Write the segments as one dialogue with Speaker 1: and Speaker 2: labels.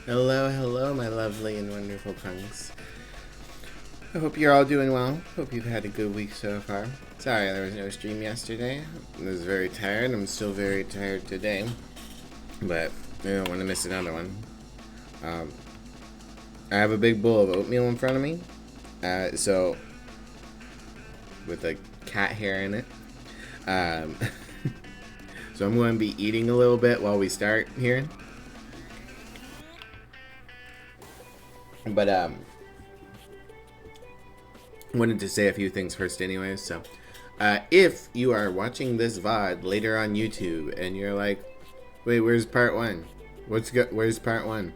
Speaker 1: Hello, hello, my lovely and wonderful punks. I hope you're all doing well. Hope you've had a good week so far. Sorry there was no stream yesterday. I was very tired. I'm still very tired today. But I don't want to miss another one. I have a big bowl of oatmeal in front of me. So, with a cat hair in it. Um, so I'm going to be eating a little bit while we start here. But wanted to say a few things first anyways. So if you are watching this VOD later on YouTube and you're like, wait, where's part one? Where's part one?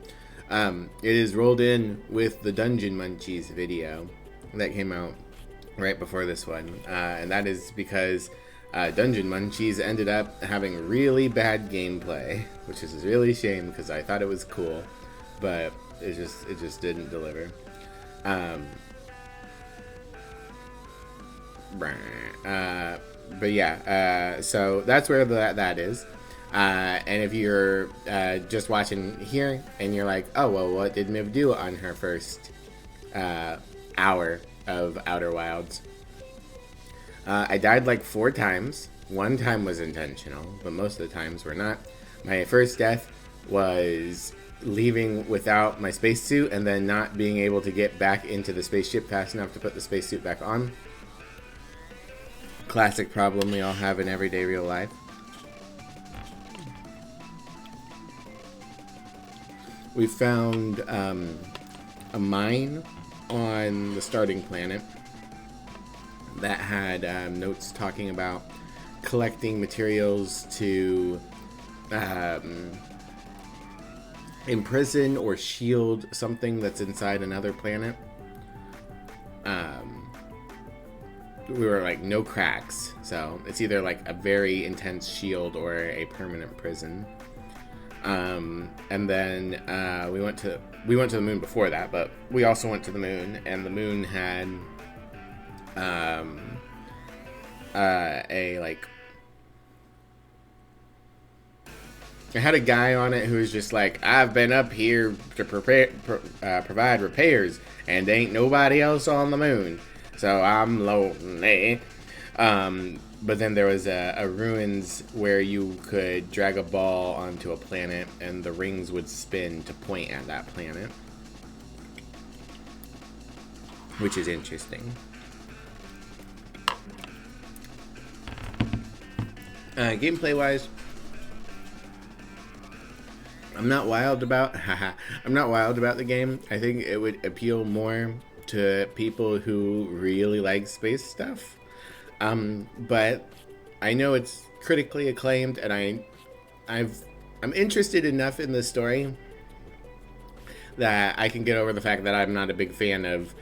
Speaker 1: It is rolled in with the Dungeon Munchies video that came out right before this one. And that is because Dungeon Munchies ended up having really bad gameplay, which is really a shame because I thought it was cool, but it just didn't deliver. But yeah, so that's where that is. And if you're just watching here and you're like, oh, well, what did Miv do on her first hour of Outer Wilds? I died like 4 times. 1 time was intentional, but most of the times were not. My first death was leaving without my spacesuit and then not being able to get back into the spaceship fast enough to put the spacesuit back on. Classic problem we all have in everyday real life. We found a mine on the starting planet that had notes talking about collecting materials to imprison or shield something that's inside another planet. We were like, no cracks, so it's either like a very intense shield or a permanent prison. And then we went to the moon before that, but we also went to the moon, and the moon had it had a guy on it who was just like, I've been up here to provide repairs, and ain't nobody else on the moon, so I'm lonely. But then there was a ruins where you could drag a ball onto a planet, and the rings would spin to point at that planet, which is interesting. Gameplay-wise, I'm not wild about the game. I think it would appeal more to people who really like space stuff. But I know it's critically acclaimed, and I'm interested enough in the story that I can get over the fact that I'm not a big fan of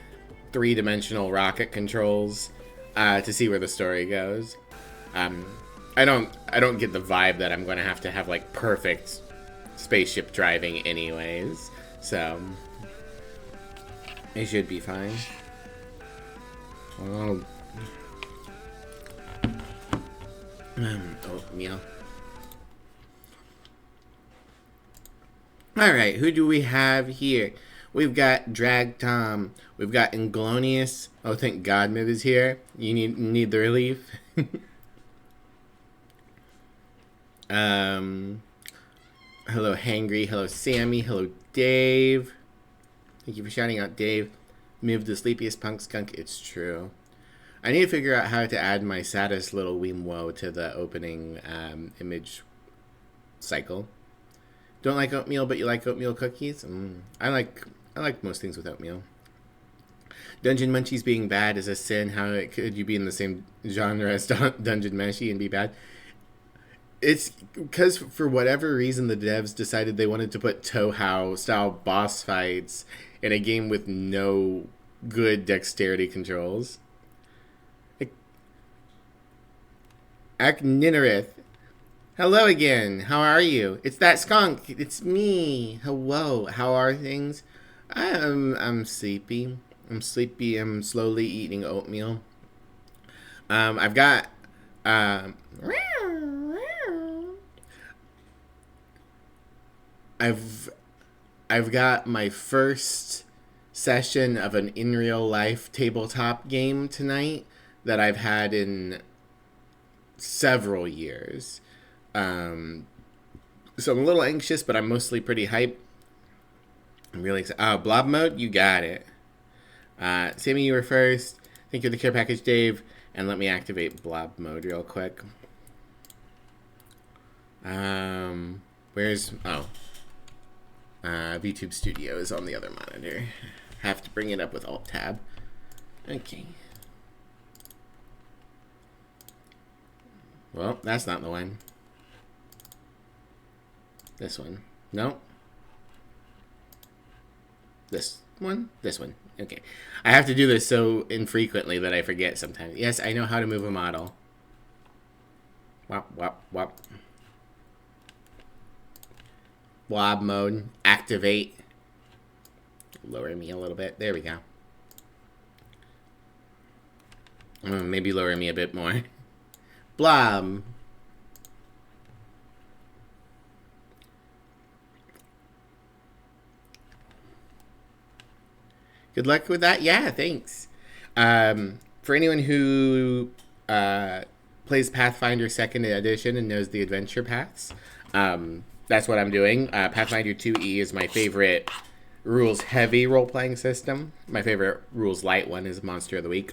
Speaker 1: 3-dimensional rocket controls to see where the story goes. I don't get the vibe that I'm going to have like perfect spaceship driving anyways, so it should be fine. Oatmeal. Alright, who do we have here? We've got Drag Tom. We've got Inglonious. Oh, thank God Miv is here. You need the relief. Hello Hangry. Hello Sammy. Hello Dave. Thank you for shouting out, Dave. Miv, the sleepiest punk skunk. It's true. I need to figure out how to add my saddest little Weemwo to the opening image cycle. Don't like oatmeal, but you like oatmeal cookies? I like most things with oatmeal. Dungeon Munchies being bad is a sin. How could you be in the same genre as Dungeon Meshi and be bad? It's because for whatever reason the devs decided they wanted to put Touhou style boss fights in a game with no good dexterity controls. Akninarith. Hello again. How are you? It's that skunk. It's me. Hello. How are things? I'm sleepy. I'm sleepy. I'm slowly eating oatmeal. I've got I've got my first session of an in real life tabletop game tonight that I've had in several years. So I'm a little anxious, but I'm mostly pretty hyped. I'm really excited. Oh, blob mode? You got it. Sammy, you were first. Thank you for the care package, Dave. And let me activate blob mode real quick. Where's... Oh. VTube Studio is on the other monitor. Have to bring it up with Alt-Tab. Okay. Well, that's not the one. This one. No. This one? This one. Okay. I have to do this so infrequently that I forget sometimes. Yes, I know how to move a model. Wop, wop, wop. Blob mode. Activate. Lower me a little bit. There we go. Maybe lower me a bit more. Blob. Good luck with that. Yeah, thanks. For anyone who plays Pathfinder 2nd Edition and knows the adventure paths, that's what I'm doing. Pathfinder 2E is my favorite rules-heavy role-playing system. My favorite rules-light one is Monster of the Week.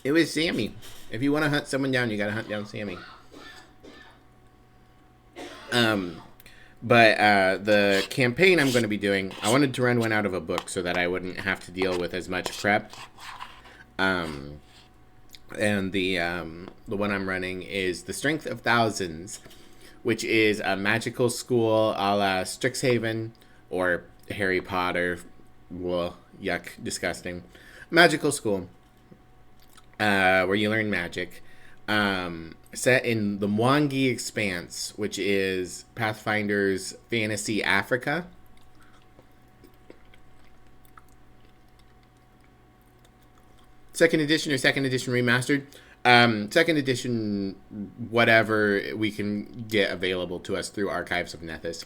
Speaker 1: It was Sammy. If you want to hunt someone down, you gotta hunt down Sammy. But the campaign I'm going to be doing, I wanted to run one out of a book so that I wouldn't have to deal with as much prep. And the one I'm running is The Strength of Thousands, which is a magical school a la Strixhaven or Harry Potter. Well, yuck, disgusting. Magical school where you learn magic. Set in the Mwangi Expanse, which is Pathfinder's Fantasy Africa. Second edition or second edition remastered? Second edition, whatever we can get available to us through Archives of Nethys.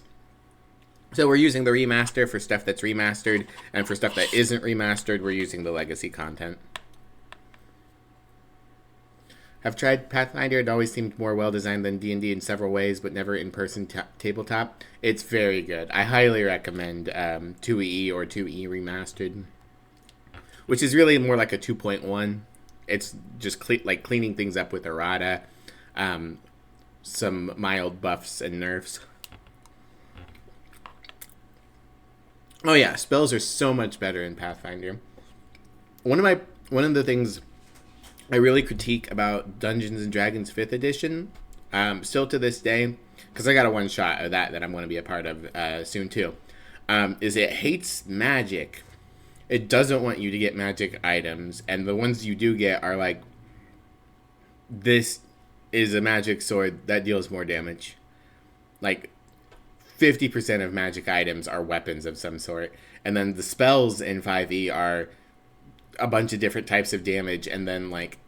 Speaker 1: So we're using the remaster for stuff that's remastered, and for stuff that isn't remastered, we're using the legacy content. I've tried Pathfinder. It always seemed more well-designed than D&D in several ways, but never in-person tabletop. It's very good. I highly recommend 2E or 2E Remastered, which is really more like a 2.1. It's just cleaning things up with errata, some mild buffs and nerfs. Oh yeah, spells are so much better in Pathfinder. One of the things I really critique about Dungeons and Dragons 5th edition, still to this day, because I got a one-shot of that I'm going to be a part of soon too, is it hates magic. It doesn't want you to get magic items, and the ones you do get are like, this is a magic sword that deals more damage. Like, 50% of magic items are weapons of some sort, and then the spells in 5e are a bunch of different types of damage, and then like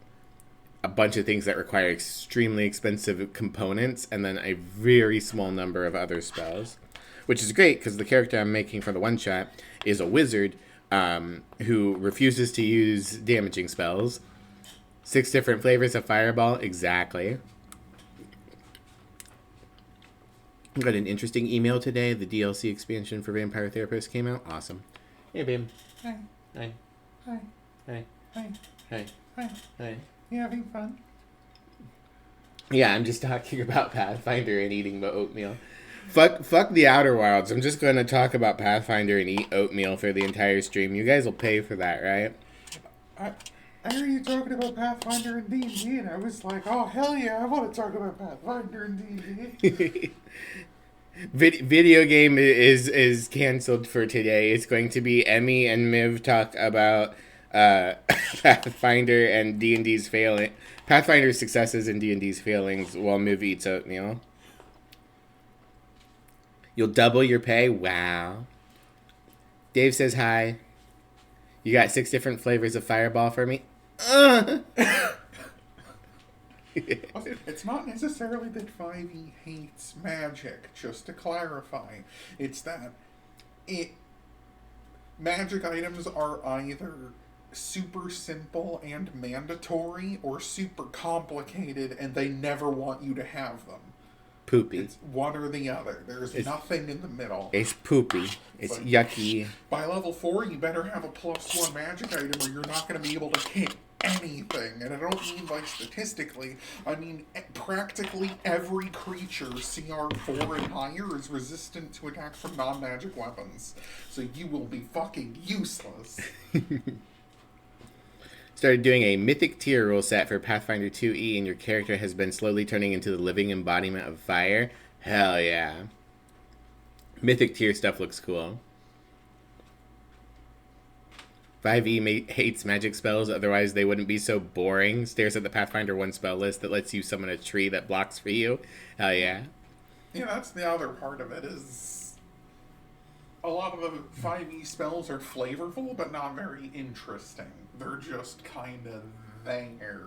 Speaker 1: a bunch of things that require extremely expensive components, and then a very small number of other spells, which is great because the character I'm making for the one shot is a wizard who refuses to use damaging spells. 6 different flavors of fireball, exactly. I got an interesting email today. The DLC expansion for Vampire Therapist came out. Awesome. Hey, babe.
Speaker 2: Hi.
Speaker 1: Hi.
Speaker 2: Hi.
Speaker 1: Hi.
Speaker 2: Hi.
Speaker 1: Hi.
Speaker 2: Hi.
Speaker 1: Hi.
Speaker 2: You having fun?
Speaker 1: Yeah, I'm just talking about Pathfinder and eating the oatmeal. Fuck the Outer Wilds. I'm just going to talk about Pathfinder and eat oatmeal for the entire stream. You guys will pay for that, right?
Speaker 2: I heard you talking about Pathfinder and D&D, and I was like, oh, hell yeah, I want to talk about Pathfinder and D&D.
Speaker 1: Video game is canceled for today. It's going to be Emmy and Miv talk about Pathfinder and D&D's failing. Pathfinder's successes and D&D's failings while Miv eats oatmeal. You'll double your pay? Wow. Dave says hi. You got 6 different flavors of Fireball for me?
Speaker 2: It's not necessarily that 5e hates magic, just to clarify. It's that it magic items are either super simple and mandatory or super complicated and they never want you to have them.
Speaker 1: Poopy.
Speaker 2: It's one or the other. There's nothing in the middle.
Speaker 1: It's poopy. It's yucky.
Speaker 2: By level 4, you better have a +1 magic item or you're not going to be able to hit anything. And I don't mean like statistically. I mean practically every creature CR4 and higher is resistant to attacks from non-magic weapons. So you will be fucking useless.
Speaker 1: Started doing a mythic tier rule set for Pathfinder 2e, and your character has been slowly turning into the living embodiment of fire. Hell yeah. Mythic tier stuff looks cool. 5e hates magic spells, otherwise they wouldn't be so boring. Stares at the Pathfinder 1 spell list that lets you summon a tree that blocks for you. Hell yeah.
Speaker 2: Yeah, that's the other part of it, is a lot of the 5e spells are flavorful, but not very interesting. They're just kind of there.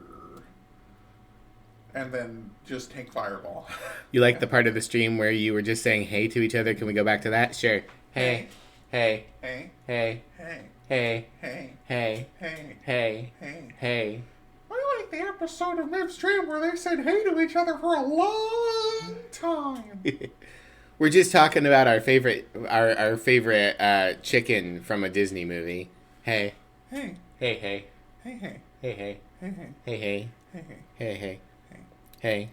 Speaker 2: And then just take Fireball.
Speaker 1: You like the part of the stream where you were just saying hey to each other? Can we go back to that? Sure. Hey. Hey.
Speaker 2: Hey.
Speaker 1: Hey.
Speaker 2: Hey.
Speaker 1: Hey.
Speaker 2: Hey.
Speaker 1: Hey.
Speaker 2: Hey.
Speaker 1: Hey.
Speaker 2: Hey.
Speaker 1: Hey.
Speaker 2: I like the episode of Miv's stream where they said hey to each other for a long time.
Speaker 1: We're just talking about our favorite chicken from a Disney movie. Hey.
Speaker 2: Hey.
Speaker 1: Hey, hey.
Speaker 2: Hey, hey.
Speaker 1: Hey, hey.
Speaker 2: Hey, hey.
Speaker 1: Hey, hey.
Speaker 2: Hey, hey.
Speaker 1: Hey, hey.
Speaker 2: Hey.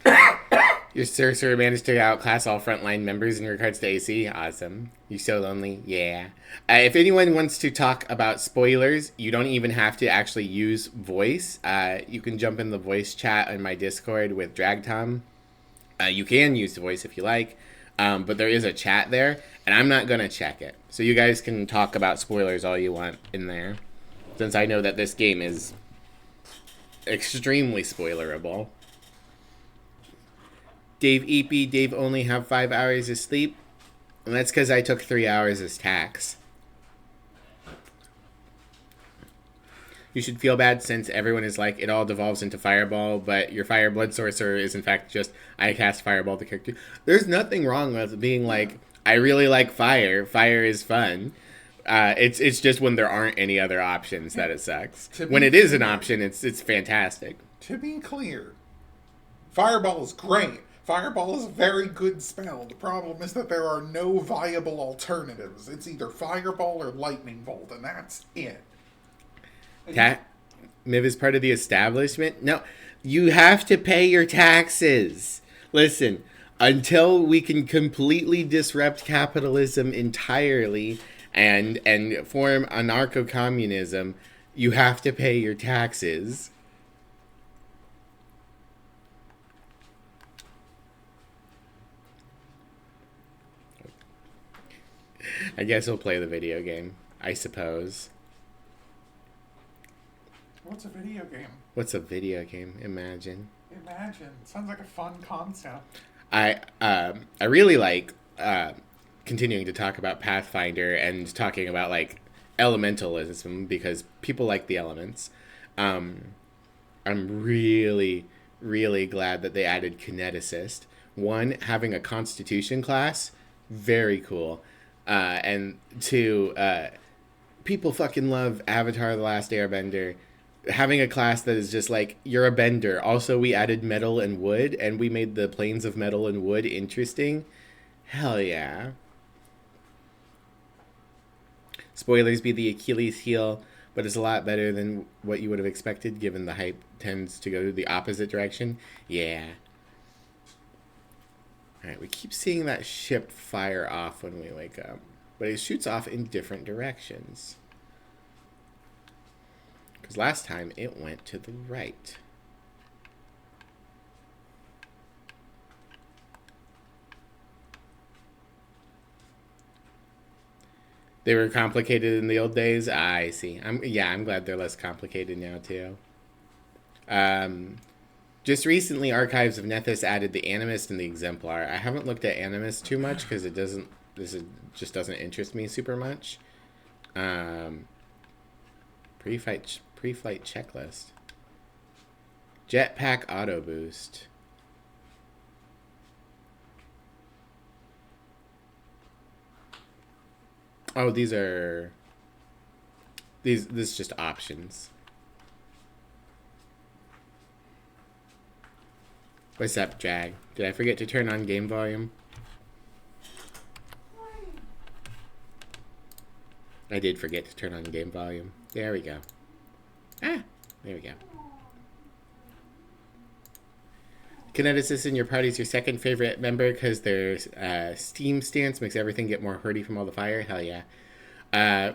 Speaker 1: Hey. Your sorcerer managed to outclass all frontline members in regards to AC. Awesome. You so lonely? Yeah. If anyone wants to talk about spoilers, you don't even have to actually use voice. You can jump in the voice chat on my Discord with DragTom. You can use the voice if you like, but there is a chat there, and I'm not going to check it. So you guys can talk about spoilers all you want in there, since I know that this game is extremely spoilerable. Dave Eepy, Dave only have 5 hours of sleep. And that's because I took 3 hours as tax. You should feel bad since everyone is like, it all devolves into Fireball, but your Fire Blood Sorcerer is in fact just, I cast Fireball the character. There's nothing wrong with being like, I really like fire. Fire is fun. It's just when there aren't any other options that it sucks. When it is an option, it's fantastic.
Speaker 2: To be clear, Fireball is great. Fireball is a very good spell. The problem is that there are no viable alternatives. It's either Fireball or Lightning Bolt, and that's it.
Speaker 1: Miv is part of the establishment? No, you have to pay your taxes. Listen, until we can completely disrupt capitalism entirely and form anarcho-communism, you have to pay your taxes. I guess we'll play the video game, I suppose.
Speaker 2: What's a video game?
Speaker 1: What's a video game? Imagine.
Speaker 2: Imagine. Sounds like a fun concept.
Speaker 1: I really like continuing to talk about Pathfinder and talking about like elementalism because people like the elements. I'm really, really glad that they added Kineticist. One, having a Constitution class, very cool. And two, people fucking love Avatar: The Last Airbender. Having a class that is just like, you're a bender. Also, we added metal and wood, and we made the planes of metal and wood interesting. Hell yeah. Spoilers be the Achilles heel, but it's a lot better than what you would have expected, given the hype tends to go the opposite direction. Yeah. Alright, we keep seeing that ship fire off when we wake up, but it shoots off in different directions. Because last time it went to the right. They were complicated in the old days? I see. I'm glad they're less complicated now, too. Just recently, Archives of Nethys added the Animist and the Exemplar. I haven't looked at Animist too much because just doesn't interest me super much. Pre-flight checklist. Jetpack auto boost. Oh, these are... This is just options. What's up, Jag? Did I forget to turn on game volume? I did forget to turn on game volume. There we go. Ah, there we go. Kineticist in your party is your second favorite member because their steam stance makes everything get more hurdy from all the fire. Hell yeah.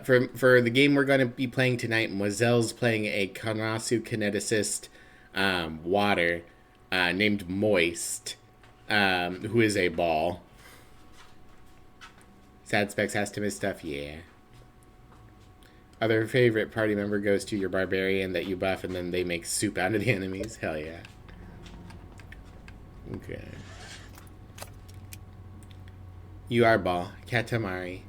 Speaker 1: For the game we're going to be playing tonight, Moiselle's playing a Kanasu Kineticist water named Moist, who is a ball. Sad Specs has to miss stuff, yeah. Other favorite party member goes to your barbarian that you buff, and then they make soup out of the enemies. Hell yeah. Okay. You are ball. Katamari.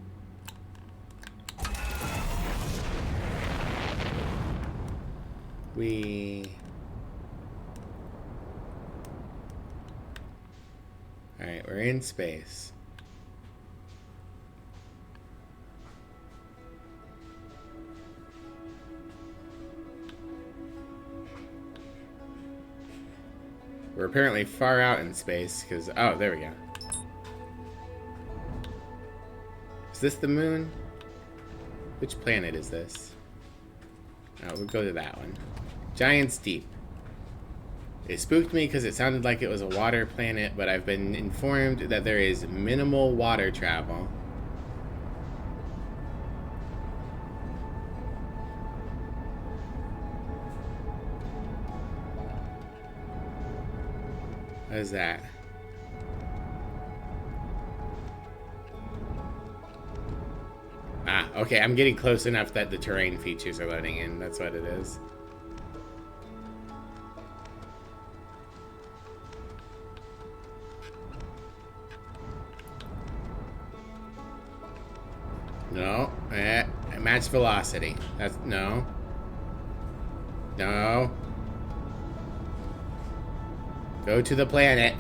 Speaker 1: Alright, we're in space. We're apparently far out in space, because... Oh, there we go. Is this the moon? Which planet is this? Oh, we'll go to that one. Giant's Deep. It spooked me because it sounded like it was a water planet, but I've been informed that there is minimal water travel. What is that? Ah, okay, I'm getting close enough that the terrain features are loading in. That's what it is. No. Match velocity. That's... No. No. Go to the planet.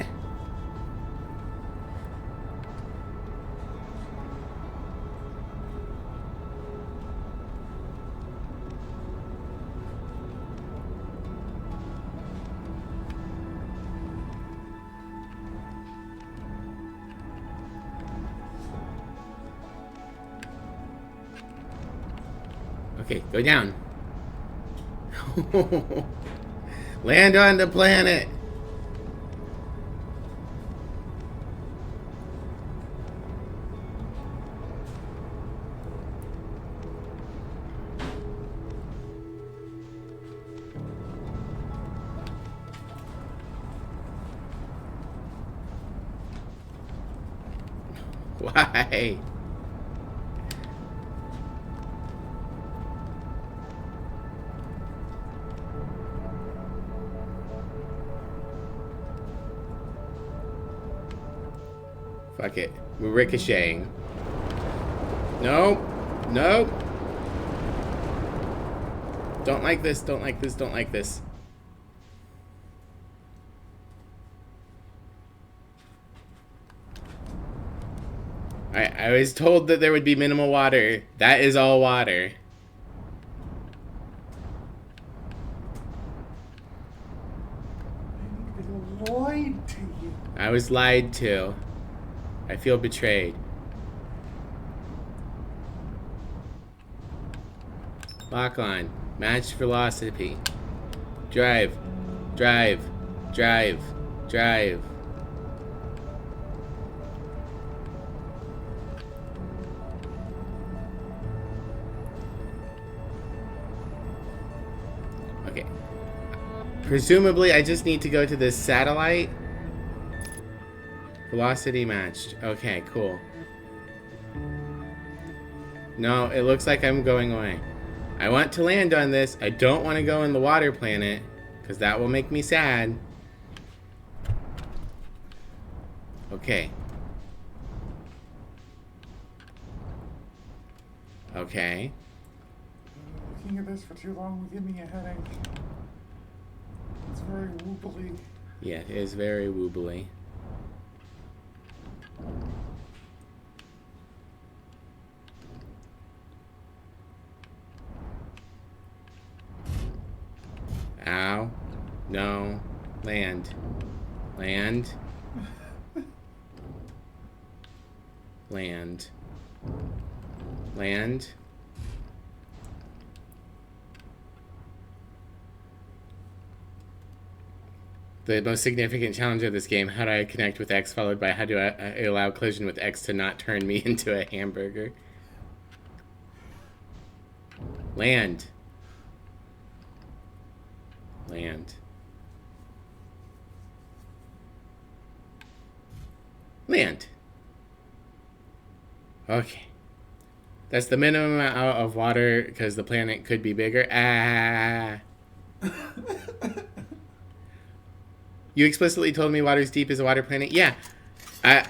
Speaker 1: Okay, go down. Land on the planet. Why? Fuck it. We're ricocheting. Nope. Nope. Don't like this, don't like this, don't like this. I was told that there would be minimal water. That is all water.
Speaker 2: I lied to you.
Speaker 1: I was lied to. I feel betrayed. Lock on. Match velocity. Drive. Drive. Drive. Drive. Okay. Presumably, I just need to go to this satellite. Velocity matched. Okay, cool. No, it looks like I'm going away. I want to land on this. I don't want to go in the water planet, because that will make me sad. Okay. Okay.
Speaker 2: looking at this for too long will give me a headache. It's very woobly.
Speaker 1: Yeah, it is very woobly. Ow. No. Land. Land. Land. Land. The most significant challenge of this game, how do I connect with X, followed by how do I allow collision with X to not turn me into a hamburger? Land. Land. Land. Okay. That's the minimum amount of water because the planet could be bigger. Ah. You explicitly told me water's deep is a water planet. Yeah. I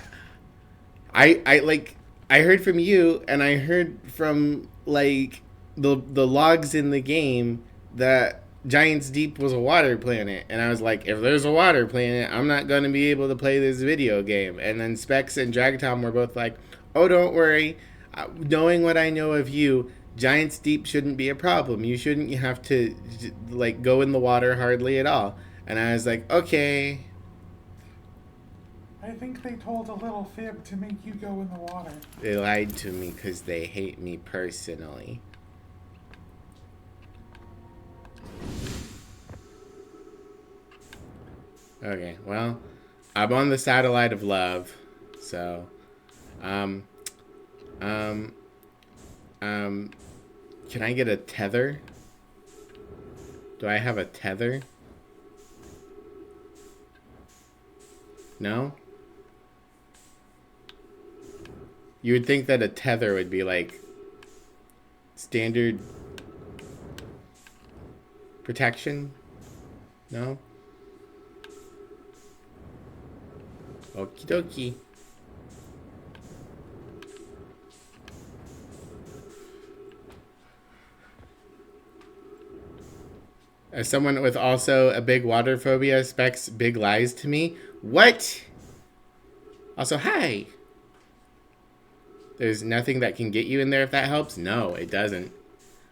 Speaker 1: heard from you and I heard from like the logs in the game that Giants Deep was a water planet, and I was like, if there's a water planet, I'm not going to be able to play this video game. And then Specs and Dragatom were both like, oh, don't worry. Knowing what I know of you, Giants Deep shouldn't be a problem. You shouldn't have to like go in the water hardly at all. And I was like, okay.
Speaker 2: I think they told a little fib to make you go in the water.
Speaker 1: They lied to me because they hate me personally. Okay, well, I'm on the satellite of love, so, can I get a tether? Do I have a tether? No? You would think that a tether would be like standard protection? No? Okie dokie. As someone with also a big water phobia, Specs big lies to me. What? Also, hi. There's nothing that can get you in there if that helps? No, it doesn't.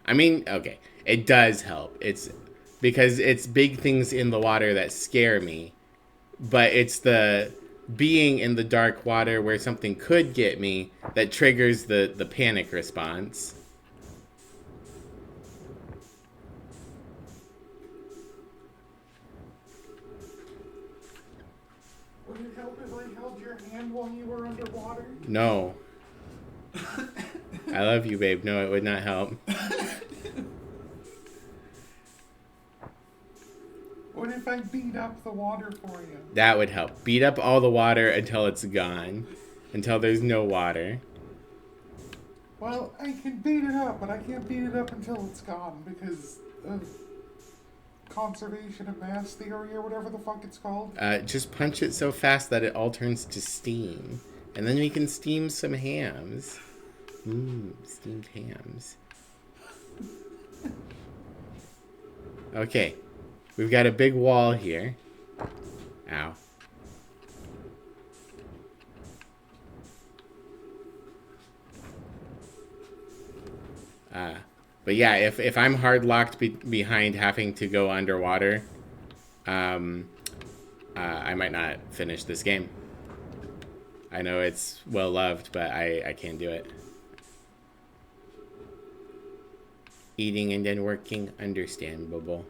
Speaker 1: I mean, okay, it does help. It's because it's big things in the water that scare me. But it's the being in the dark water where something could get me that triggers the panic response.
Speaker 2: Would it help if I held your hand while you were underwater?
Speaker 1: No. I love you, babe. No, it would not help.
Speaker 2: What if I beat up the water for you?
Speaker 1: That would help. Beat up all the water until it's gone. Until there's no water.
Speaker 2: Well, I can beat it up, but I can't beat it up until it's gone because of conservation of mass theory or whatever the fuck it's called.
Speaker 1: Just punch it so fast that it all turns to steam. And then we can steam some hams. Steamed hams. Okay. We've got a big wall here. Ow. But yeah, if I'm hard locked behind having to go underwater, I might not finish this game. I know it's well loved, but I can't do it. Eating and then working, understandable.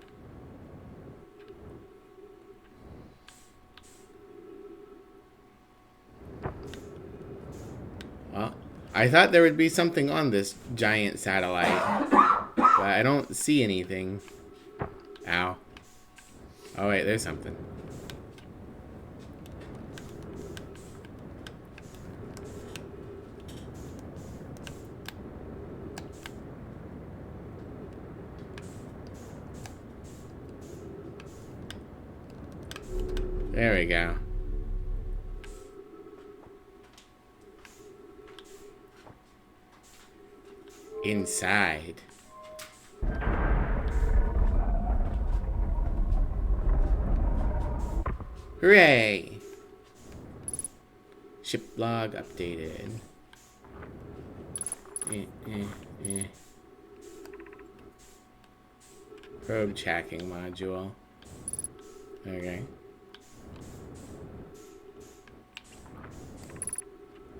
Speaker 1: Well, I thought there would be something on this giant satellite, but I don't see anything. Ow. Oh wait, there's something. There we go. Inside. Hooray! Ship log updated. Probe tracking module. Okay.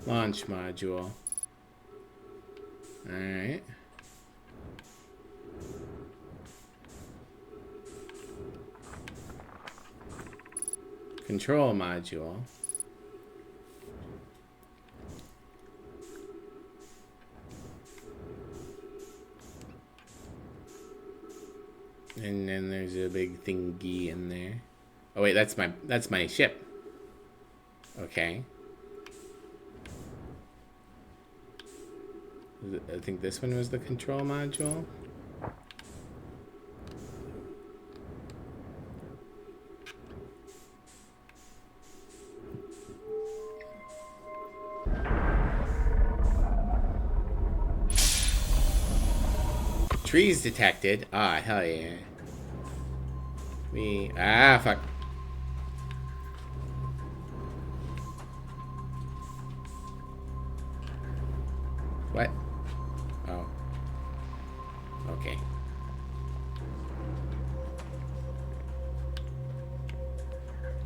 Speaker 1: Launch module. Alright. Control module. And then there's a big thingy in there. Oh wait, that's my ship. Okay. I think this one was the control module. Trees detected. Ah, hell yeah. Fuck. What? Oh. Okay.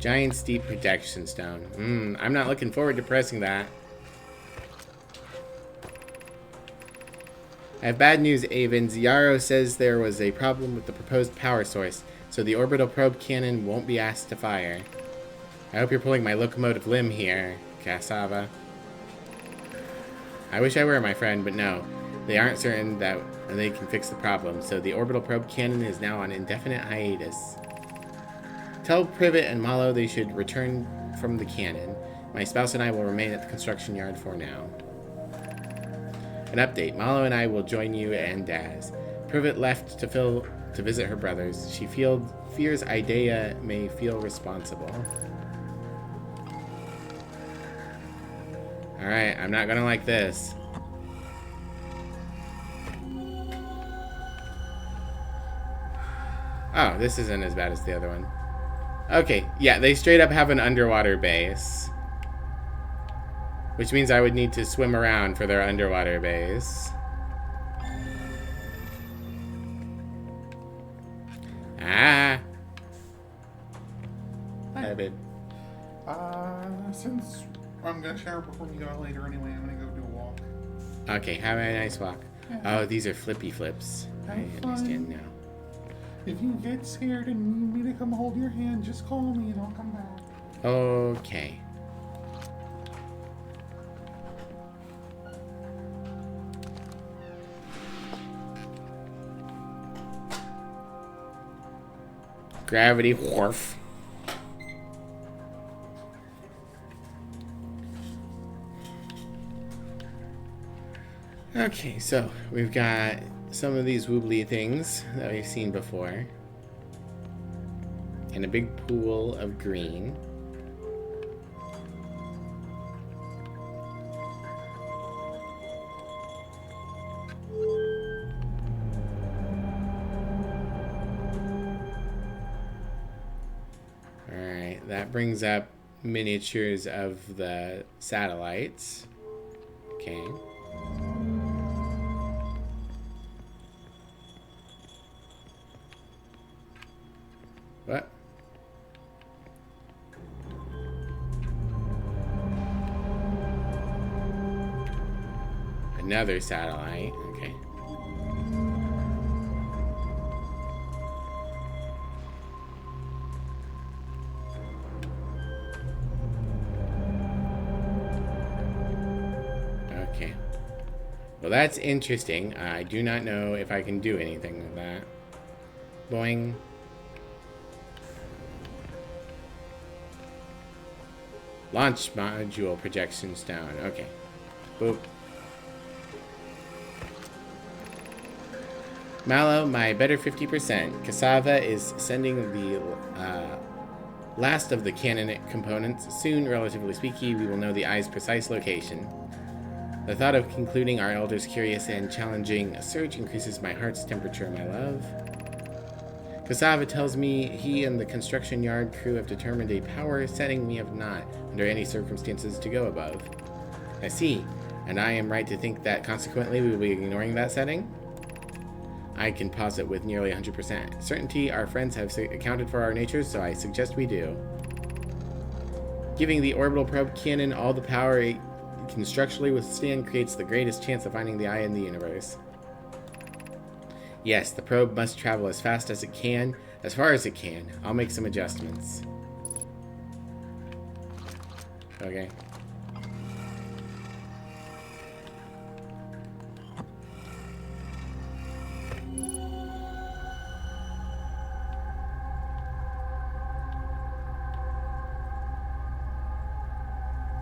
Speaker 1: Giant steep protection stone. I'm not looking forward to pressing that. I have bad news, Avens. Yarrow says there was a problem with the proposed power source, so the orbital probe cannon won't be asked to fire. I hope you're pulling my locomotive limb here, Cassava. I wish I were, my friend, but no. They aren't certain that they can fix the problem, so the orbital probe cannon is now on indefinite hiatus. Tell Privet and Malo they should return from the cannon. My spouse and I will remain at the construction yard for now. An update. Malo and I will join you and Daz. Privet left to visit her brothers. She fears Idea may feel responsible. Alright, I'm not gonna like this. Oh, this isn't as bad as the other one. Okay, yeah, they straight up have an underwater base. Which means I would need to swim around for their underwater base. Ah! Hi, babe.
Speaker 2: Since I'm gonna shower before we go out later anyway, I'm gonna go do a walk.
Speaker 1: Okay, have a nice walk. Oh, these are flippy flips. I understand now.
Speaker 2: If you get scared and need me to come hold your hand, just call me and I'll come back.
Speaker 1: Okay. Gravity wharf. Okay, so we've got some of these woobly things that we've seen before. And a big pool of green. Alright, that brings up miniatures of the satellites. Okay. What? Another satellite. Okay. Okay. Well, that's interesting. I do not know if I can do anything with that. Boing. Launch module projections down. Okay. Boop. Mallow, my better 50%. Cassava is sending the last of the cannon components. Soon, relatively speaking, we will know the eye's precise location. The thought of concluding our elder's curious and challenging search increases my heart's temperature, my love. Cassava tells me he and the construction yard crew have determined a power setting we have not, under any circumstances, to go above. I see. And I am right to think that, consequently, we will be ignoring that setting? I can posit with nearly 100% certainty our friends have accounted for our natures, so I suggest we do. Giving the orbital probe cannon all the power it can structurally withstand creates the greatest chance of finding the eye in the universe. Yes, the probe must travel as fast as it can, as far as it can. I'll make some adjustments. Okay.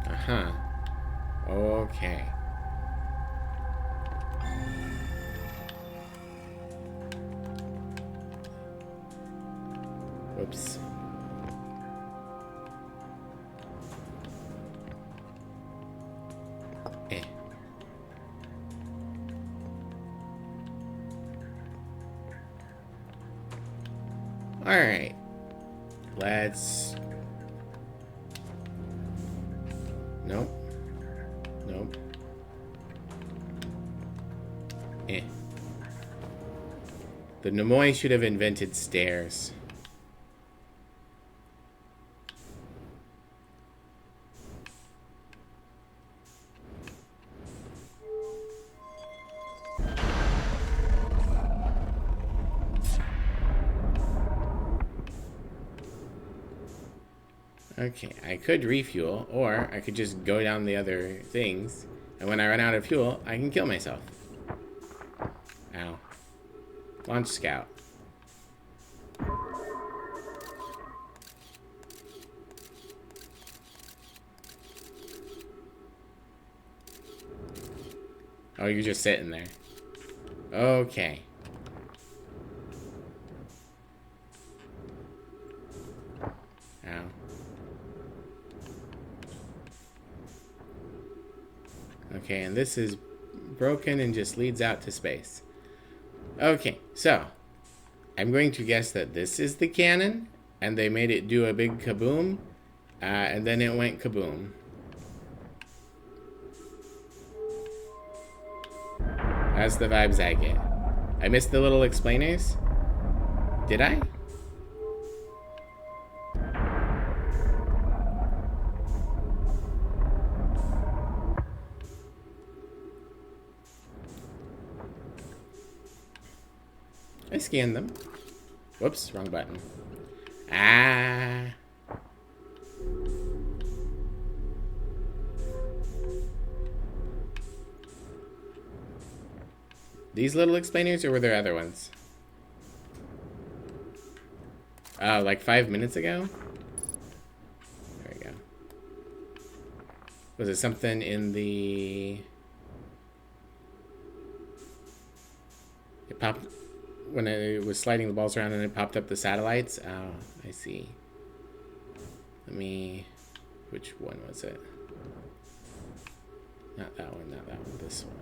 Speaker 1: Uh-huh. Okay. Whoops. Eh. Alright. Let's... Nope. Nope. Eh. The Nimoy should have invented stairs. Okay, I could refuel, or I could just go down the other things, and when I run out of fuel, I can kill myself. Ow. Launch scout. Oh, you're just sitting there. Okay. Ow. Okay, and this is broken and just leads out to space. Okay, so I'm going to guess that this is the cannon, and they made it do a big kaboom, and then it went kaboom. That's the vibes I get. I missed the little explainers? Did I? I scanned them. Whoops, wrong button. Ah. These little explainers, or were there other ones? Oh, like 5 minutes ago? There we go. Was it something in the... It popped... When it was sliding the balls around and it popped up the satellites? Oh, I see. Let me... Which one was it? Not that one, not that one. This one.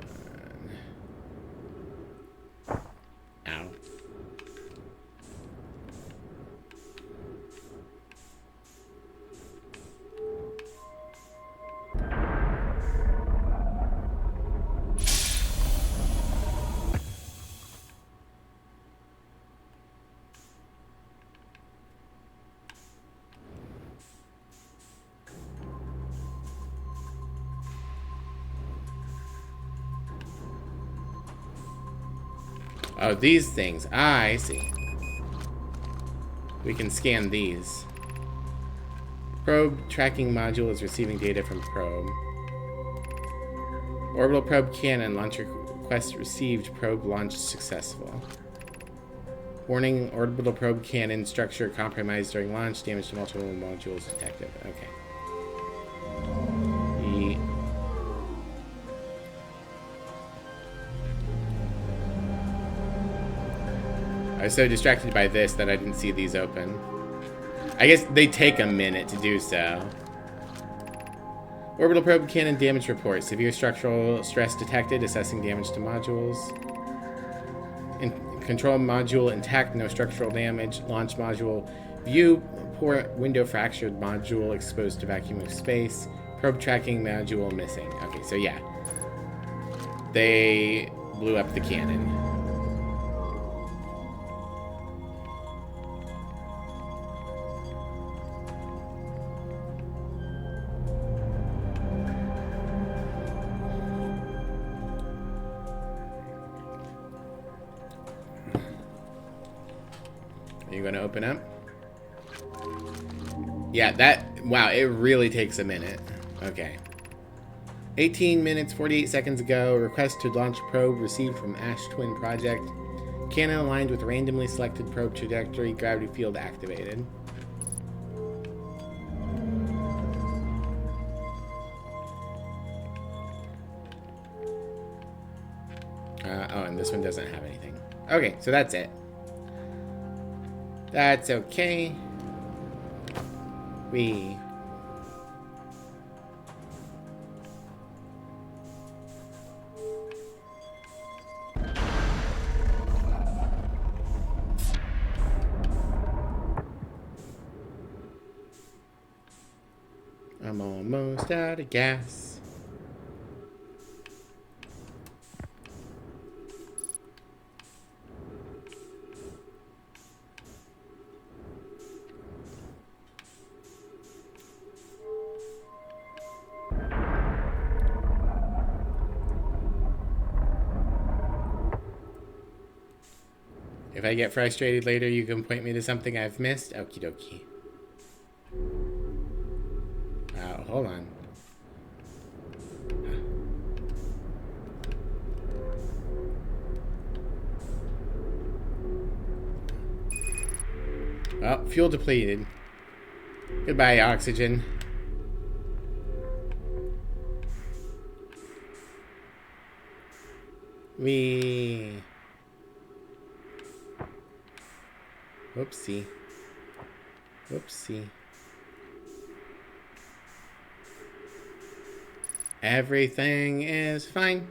Speaker 1: Ow. Oh, these things. Ah, I see. We can scan these. Probe tracking module is receiving data from probe. Orbital probe cannon launch request received. Probe launched successful. Warning, orbital probe cannon structure compromised during launch. Damage to multiple modules detected. Okay. I was so distracted by this that I didn't see these open. I guess they take a minute to do so. Orbital probe cannon damage report. Severe structural stress detected. Assessing damage to modules. Control module intact, no structural damage. Launch module viewport window fractured. Module exposed to vacuum of space. Probe tracking module missing. Okay, so yeah. They blew up the cannon. Are you going to open up? Yeah, wow, it really takes a minute. Okay. 18 minutes, 48 seconds ago, request to launch probe received from Ash Twin Project. Cannon aligned with randomly selected probe trajectory, gravity field activated. Oh, and this one doesn't have anything. Okay, so that's it. That's okay. I'm almost out of gas. If I get frustrated later, you can point me to something I've missed. Okie dokie. Wow, hold on. Oh, fuel depleted. Goodbye, oxygen. Whoopsie. Whoopsie. Everything is fine.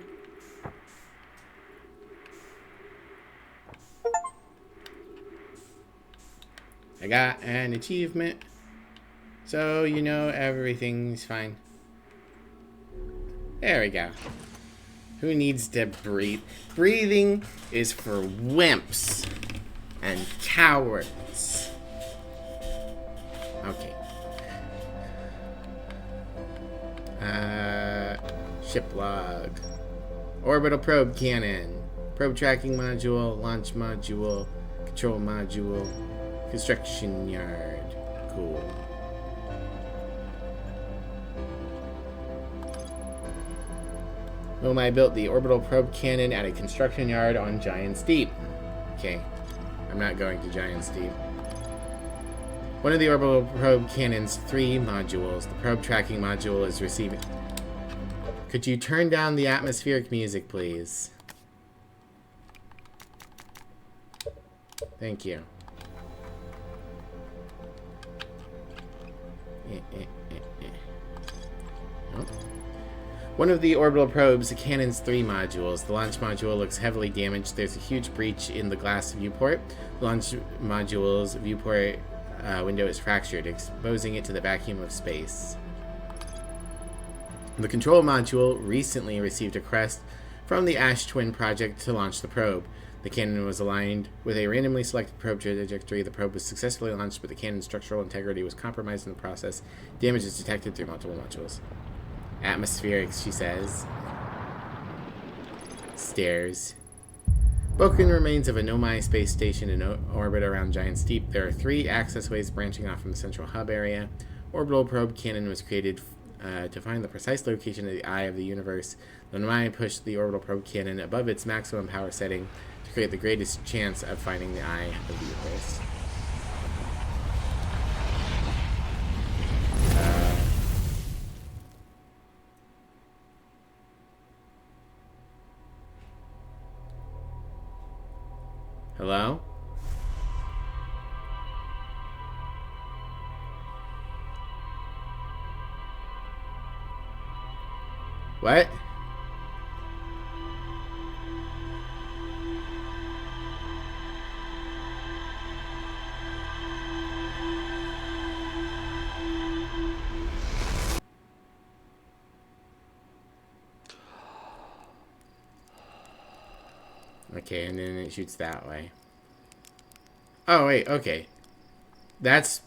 Speaker 1: I got an achievement. So you know everything's fine. There we go. Who needs to breathe? Breathing is for wimps and cowards. Okay. Ship log. Orbital probe cannon. Probe tracking module. Launch module. Control module. Construction yard. Cool. I built the orbital probe cannon at a construction yard on Giant's Deep. Okay. I'm not going to Giant's Deep. One of the orbital probe cannon's 3 modules. The probe tracking module is receiving... Could you turn down the atmospheric music, please? Thank you. Oh. One of the orbital probes, the cannon's 3 modules. The launch module looks heavily damaged. There's a huge breach in the glass viewport. The launch module's viewport window is fractured, exposing it to the vacuum of space. The control module recently received a request from the Ash Twin Project to launch the probe. The cannon was aligned with a randomly selected probe trajectory. The probe was successfully launched, but the cannon's structural integrity was compromised in the process. Damage is detected through multiple modules. Atmospherics, she says. Stairs. Broken remains of a Nomai space station in orbit around Giant's Deep. There are 3 access ways branching off from the central hub area. Orbital probe cannon was created to find the precise location of the eye of the universe. The Nomai pushed the orbital probe cannon above its maximum power setting to create the greatest chance of finding the eye of the universe. Hello? What? Okay, and then it shoots that way. Oh, wait, okay. That's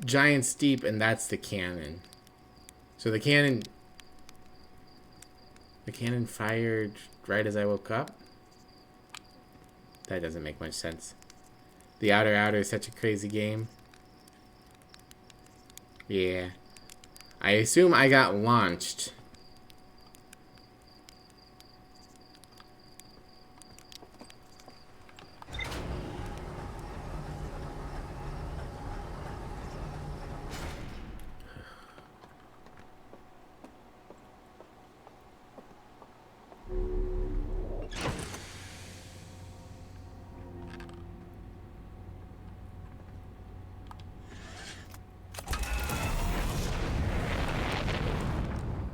Speaker 1: giant steep, and that's the cannon. So the cannon... The cannon fired right as I woke up? That doesn't make much sense. The Outer is such a crazy game. Yeah. I assume I got launched.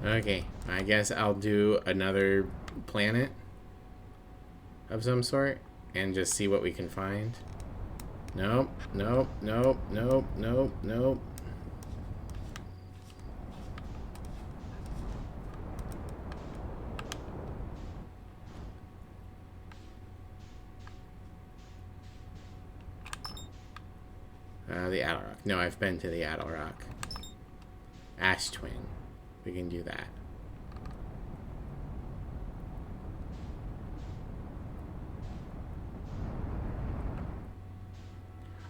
Speaker 1: Okay, I guess I'll do another planet of some sort and just see what we can find. Nope, nope, nope, nope, nope, nope. The Addle Rock. No, I've been to the Addle Rock. Ash Twin. We can do that.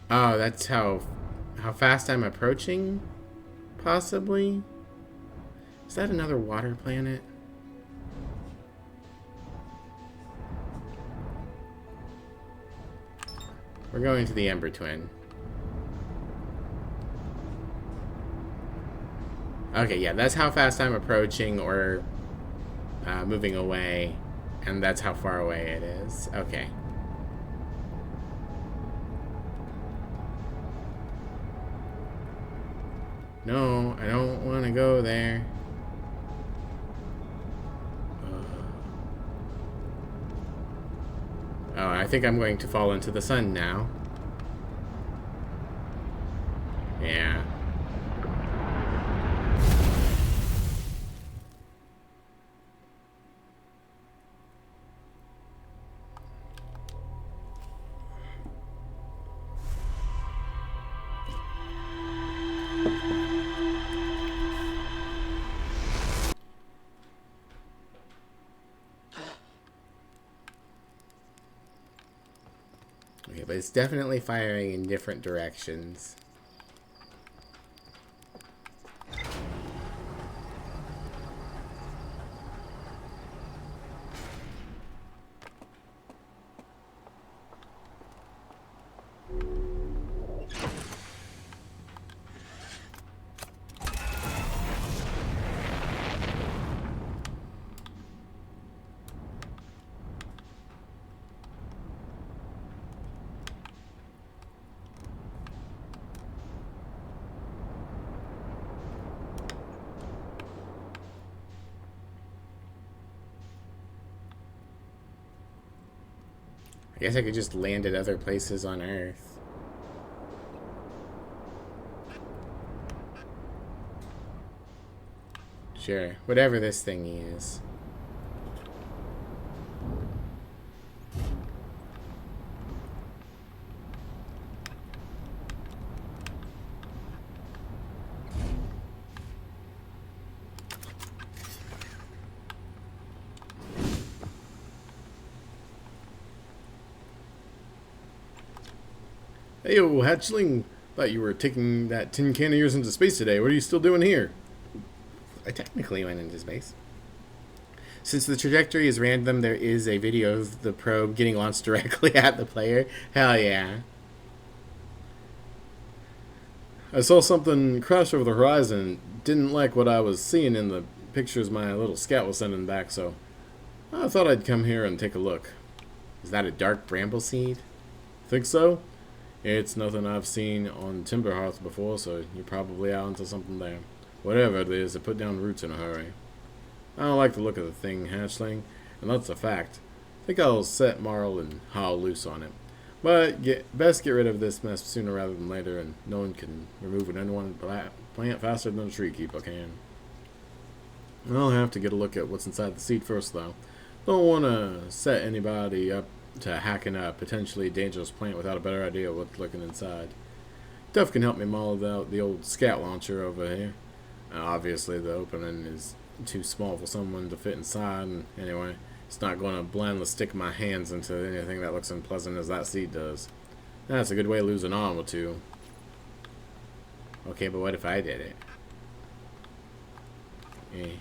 Speaker 1: Oh, that's how fast I'm approaching? Possibly? Is that another water planet? We're going to the Ember Twin. Okay, yeah, that's how fast I'm approaching or moving away, and that's how far away it is. Okay. No, I don't want to go there. Oh, I think I'm going to fall into the sun now. Yeah. Okay, but it's definitely firing in different directions. I guess I could just land at other places on Earth. Sure, whatever this thing is.
Speaker 3: Hey, yo, hatchling. Thought you were taking that tin can of yours into space today. What are you still doing here?
Speaker 1: I technically went into space. Since the trajectory is random, there is a video of the probe getting launched directly at the player. Hell yeah.
Speaker 3: I saw something crash over the horizon. Didn't like what I was seeing in the pictures my little scout was sending back, so I thought I'd come here and take a look.
Speaker 1: Is that a dark bramble seed?
Speaker 3: Think so? It's nothing I've seen on Timberhearth before, so you're probably out into something there. Whatever it is, it put down roots in a hurry. I don't like the look of the thing, hatchling, and that's a fact. I think I'll set Marl and Hal loose on it. But best get rid of this mess sooner rather than later, and no one can remove an unwanted plant faster than a tree keeper can. I'll have to get a look at what's inside the seed first, though. Don't want to set anybody up to hacking a potentially dangerous plant without a better idea of what's lurking inside. Duff can help me model out the old scout launcher over here. Obviously, the opening is too small for someone to fit inside, and anyway, it's not going to blindly stick my hands into anything that looks unpleasant as that seed does. That's a good way to lose an arm or two. Okay, but what if I did it? Eh.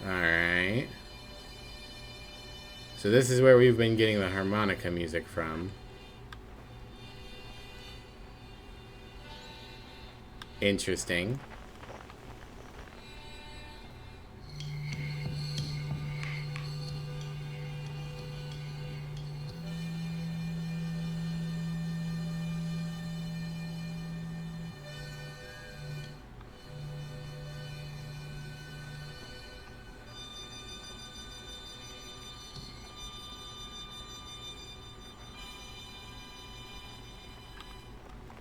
Speaker 3: Alright. So this is where we've been getting the harmonica music from. Interesting.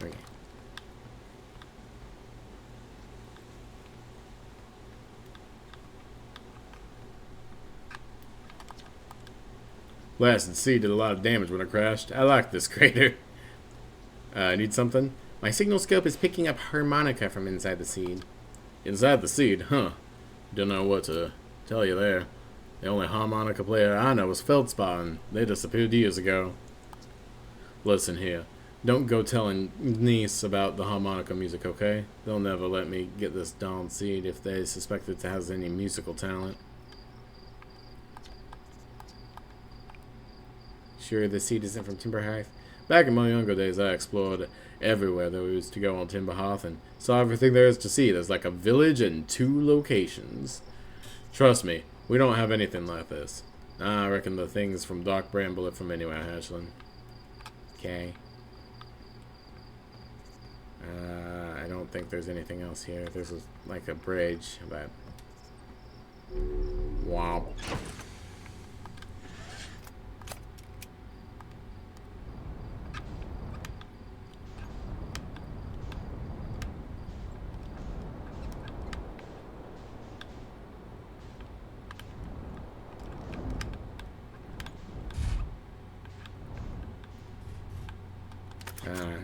Speaker 3: Okay. Blasted seed did a lot of damage when it crashed. I like this crater. Need something? My signal scope is picking up harmonica from inside the seed. Inside the seed? Huh. Don't know what to tell you there. The only harmonica player I know was Feldspar, and they disappeared years ago. Listen here. Don't go telling niece about the harmonica music, okay? They'll never let me get this darn seed if they suspect it has any musical talent. Sure the seed isn't from Timberhearth? Back in my younger days, I explored everywhere there was to go on Timberhearth and saw everything there is to see. There's like a village and 2 locations. Trust me, we don't have anything like this. I reckon the things from Dark Bramble are from anywhere, Hatchland. Okay. I don't think there's anything else here. There's like a bridge, but... Wow.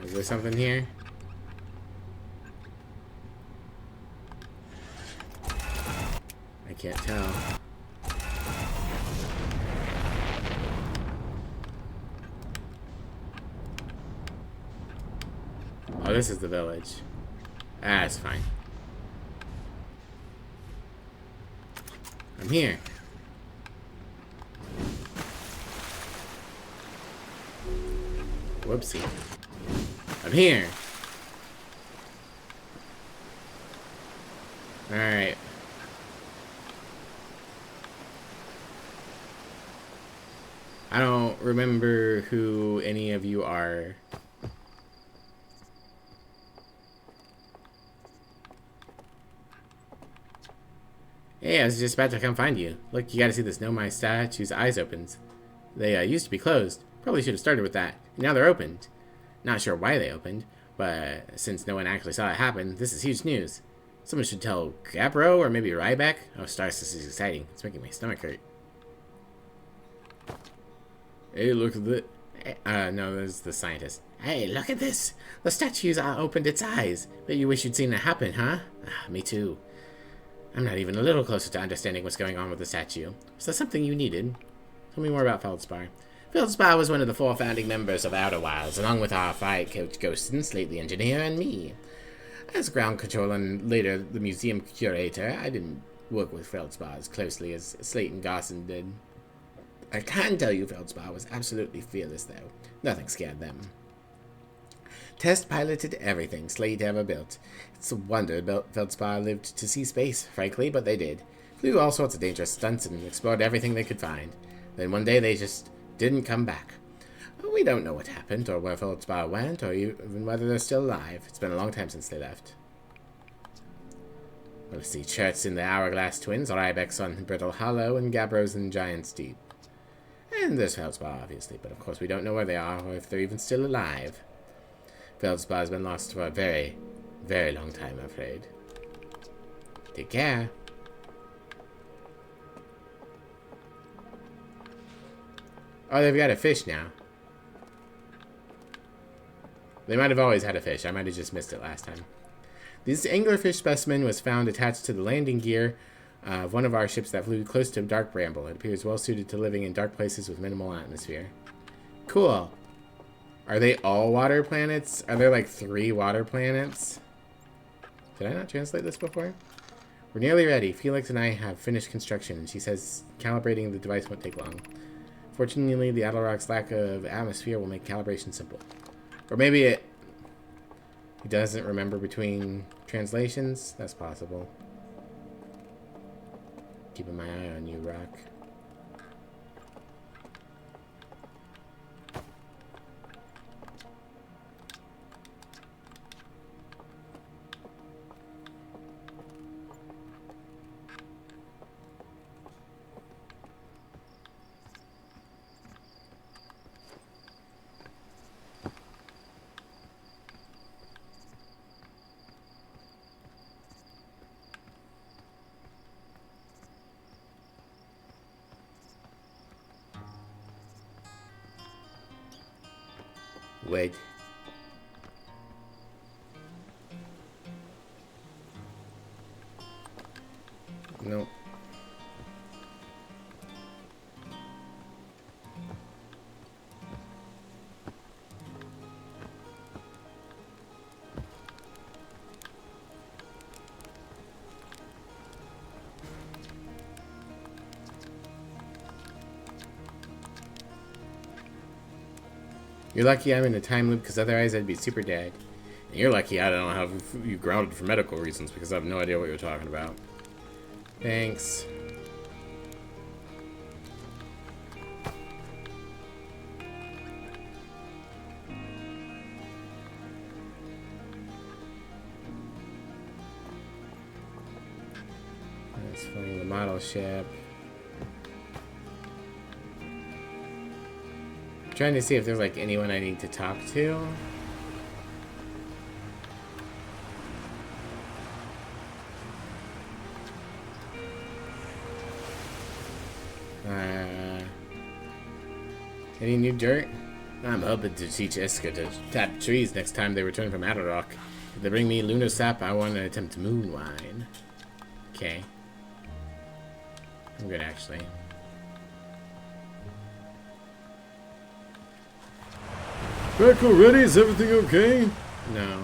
Speaker 3: Is there something here? I can't tell. Oh, this is the village. Ah, it's fine. I'm here. Whoopsie. I'm here. Alright. I don't remember who any of you are. Hey, I was just about to come find you. Look, you gotta see this Nomai statue's eyes opened. They used to be closed. Probably should have started with that. And now they're opened. Not sure why they opened, but since no one actually saw it happen, this is huge news. Someone should tell Gabro or maybe Ryback. Oh, stars, this is exciting. It's making my stomach hurt. Hey, look at that. No, there's the scientist. Hey, look at this. The statue's opened its eyes. Bet you wish you'd seen it happen, huh? Me too. I'm not even a little closer to understanding what's going on with the statue. Was that something you needed? Tell me more about Feldspar. Feldspar was one of the 4 founding members of Outer Wilds, along with our fight coach Ghostin, Slate the engineer, and me. As ground controller and later the museum curator, I didn't work with Feldspar as closely as Slate and Garson did. I can tell you Feldspar was absolutely fearless, though. Nothing scared them. Test piloted everything Slate ever built. It's a wonder Feldspar lived to see space, frankly, but they did. Flew all sorts of dangerous stunts and explored everything they could find. Then one day they just didn't come back. We don't know what happened, or where Feldspar went, or even whether they're still alive. It's been a long time since they left. We'll see Chert's in the Hourglass Twins, Rybeck's on Brittle Hollow, and Gabro's in Giant's Deep.
Speaker 1: And there's Feldspar, obviously, but of course we don't know where they are or if they're even still alive. Feldspar has been lost for a very, very long time, I'm afraid. Take care. Oh, they've got a fish now. They might have always had a fish. I might have just missed it last time. This anglerfish specimen was found attached to the landing gear of one of our ships that flew close to Dark Bramble. It appears well suited to living in dark places with minimal atmosphere. Cool. Are they all water planets? Are there like 3 water planets? Did I not translate this before? We're nearly ready. Felix and I have finished construction, and she says calibrating the device won't take long. Fortunately, the Adelrock's lack of atmosphere will make calibration simple. Or maybe it doesn't remember between translations. That's possible. Keeping my eye on you, Rock. Wait. Nope. You're lucky I'm in a time loop because otherwise I'd be super dead. And you're lucky I don't have you grounded for medical reasons because I have no idea what you're talking about. Thanks. That's flying the model ship. Trying to see if there's like anyone I need to talk to. Any new dirt? I'm hoping to teach Iska to tap trees next time they return from Adelrock. If they bring me lunar sap, I want to attempt moon wine. Okay. I'm good, actually.
Speaker 3: Back already? Is everything okay?
Speaker 1: No.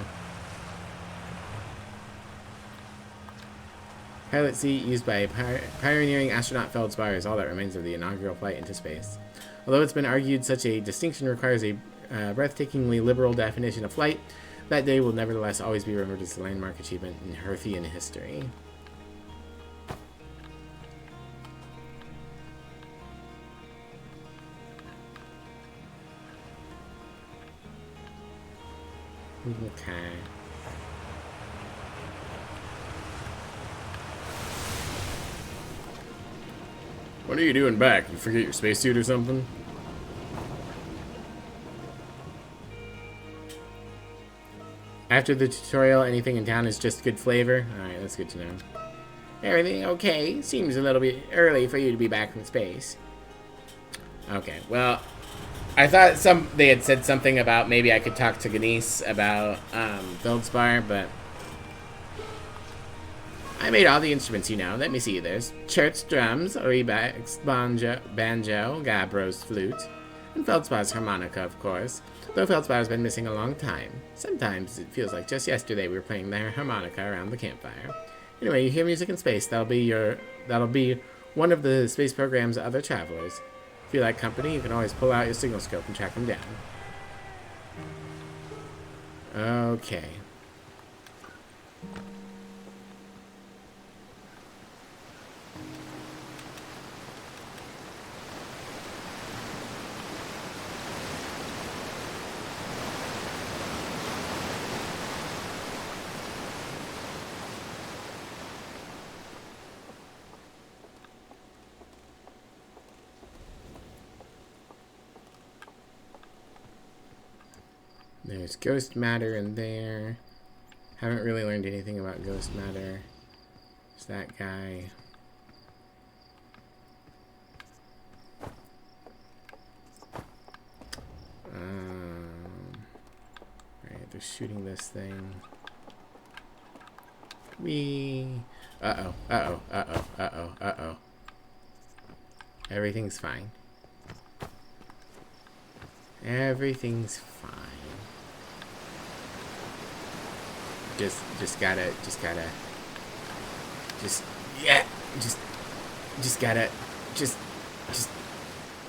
Speaker 1: Pilot seat used by pioneering astronaut Feldspar is all that remains of the inaugural flight into space. Although it's been argued such a distinction requires a breathtakingly liberal definition of flight, that day will nevertheless always be remembered as a landmark achievement in Hearthian history. Okay.
Speaker 3: What are you doing back? You forget your spacesuit or something?
Speaker 1: After the tutorial, anything in town is just good flavor? Alright, that's good to know. Everything okay? Seems a little bit early for you to be back from space. Okay, well, I thought they had said something about maybe I could talk to Ganesh about Feldspar, but I made all the instruments, you know. Let me see. There's Chert's drums, Oreback's banjo, Gabro's flute, and Feldspar's harmonica, of course. Though Feldspar's been missing a long time. Sometimes it feels like just yesterday we were playing their harmonica around the campfire. Anyway, you hear music in space. That'll be one of the space program's other travelers. If you like company, you can always pull out your signal scope and track them down. Okay. There's ghost matter in there. Haven't really learned anything about ghost matter. There's that guy. Alright, they're shooting this thing. Uh-oh, uh-oh, uh-oh, uh-oh, uh-oh. Everything's fine. Everything's fine. Just gotta,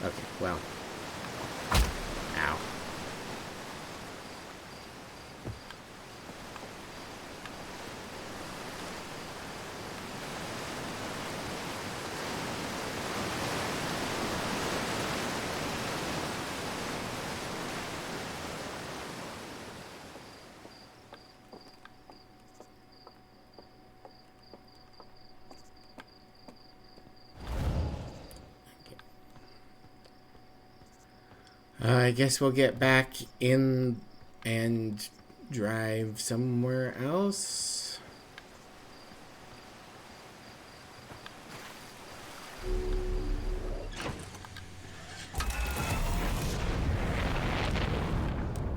Speaker 1: okay, well. Ow. I guess we'll get back in and drive somewhere else.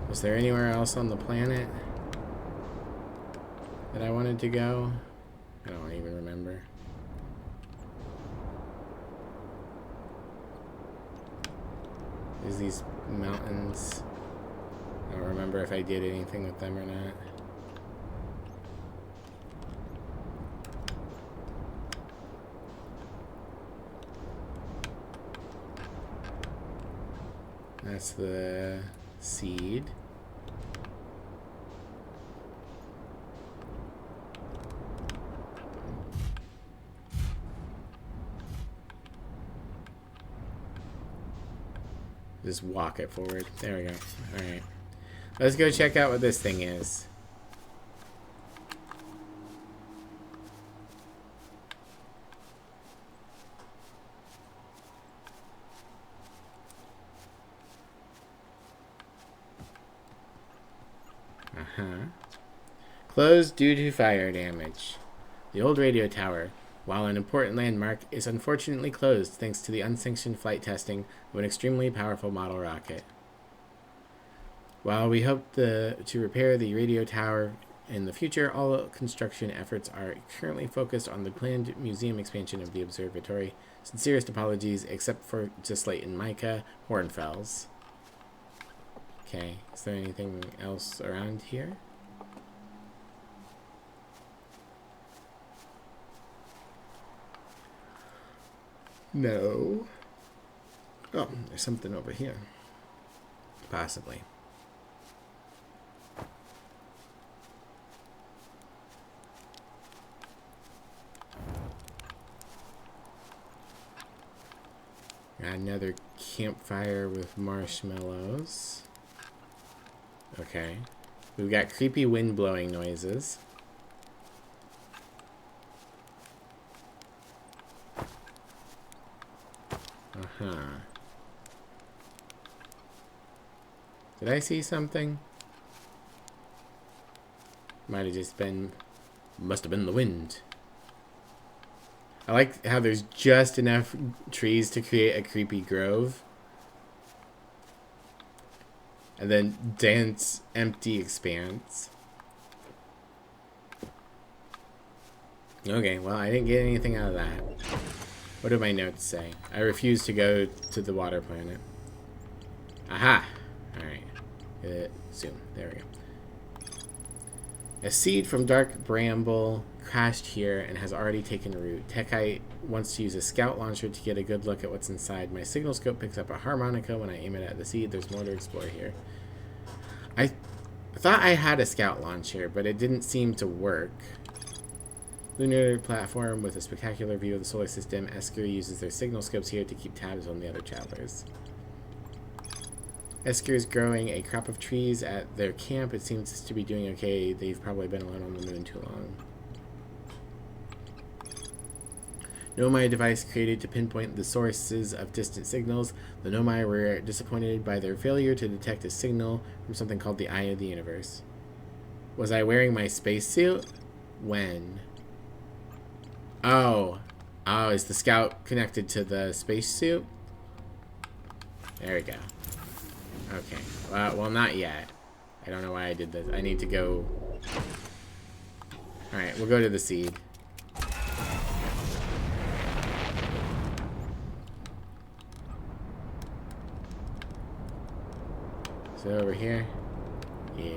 Speaker 1: Was there anywhere else on the planet that I wanted to go? I don't even remember. There's these mountains. I don't remember if I did anything with them or not. That's the seed. Just walk it forward. There we go. Alright. Let's go check out what this thing is. Closed due to fire damage. The old radio tower, while an important landmark, is unfortunately closed thanks to the unsanctioned flight testing of an extremely powerful model rocket. While we hope to repair the radio tower in the future, all construction efforts are currently focused on the planned museum expansion of the observatory. Sincerest apologies, except for Slate and Micah Hornfells. Okay, is there anything else around here? No. Oh, there's something over here. Possibly. Got another campfire with marshmallows. Okay. We've got creepy wind blowing noises. Did I see something? Might have just been... Must have been the wind. I like how there's just enough trees to create a creepy grove. And then dense, empty expanse. Okay, well, I didn't get anything out of that. What do my notes say? I refuse to go to the water planet. Aha! Alright. Zoom. There we go. A seed from dark bramble crashed here and has already taken root. Techite wants to use a scout launcher to get a good look at what's inside. My signal scope picks up a harmonica when I aim it at the seed. There's more to explore here. I thought I had a scout launcher, but it didn't seem to work. Lunar platform with a spectacular view of the solar system. Esker uses their signal scopes here to keep tabs on the other travelers. Esker is growing a crop of trees at their camp. It seems to be doing okay. They've probably been alone on the moon too long. Nomai device created to pinpoint the sources of distant signals. The Nomai were disappointed by their failure to detect a signal from something called the Eye of the Universe. Was I wearing my spacesuit? When? Oh. Oh, is the scout connected to the spacesuit? There we go. Okay. Well, not yet. I don't know why I did this. I need to go... Alright, we'll go to the seed. So over here? Yeah.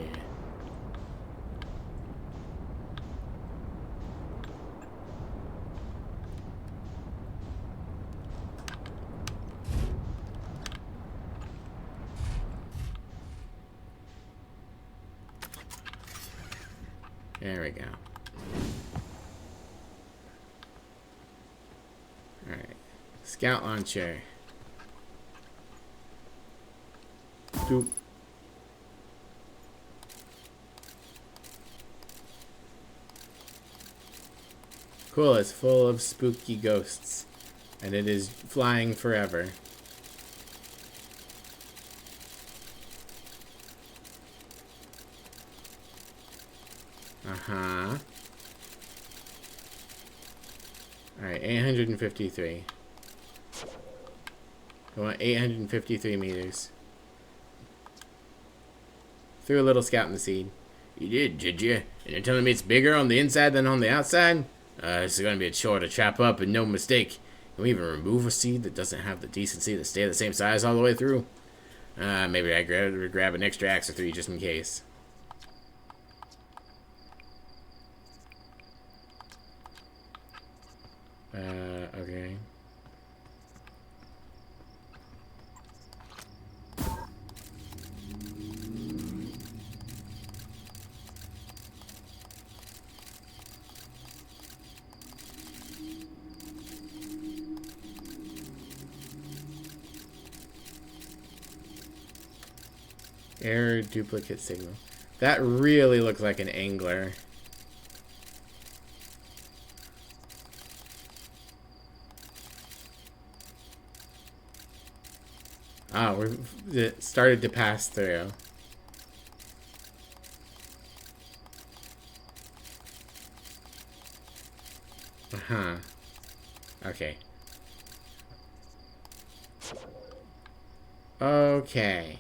Speaker 1: There we go. Alright. Scout launcher. Doop. Cool, it's full of spooky ghosts. And it is flying forever. Uh-huh. Alright, 853. I want 853 meters. Threw a little scout in the seed. You did you? And you're telling me it's bigger on the inside than on the outside? This is going to be a chore to chop up and no mistake. Can we even remove a seed that doesn't have the decency to stay the same size all the way through? Maybe I grab an extra axe or three just in case. Okay. Error duplicate signal. That really looks like an angler. Oh, it started to pass through. Uh-huh. Okay. Okay.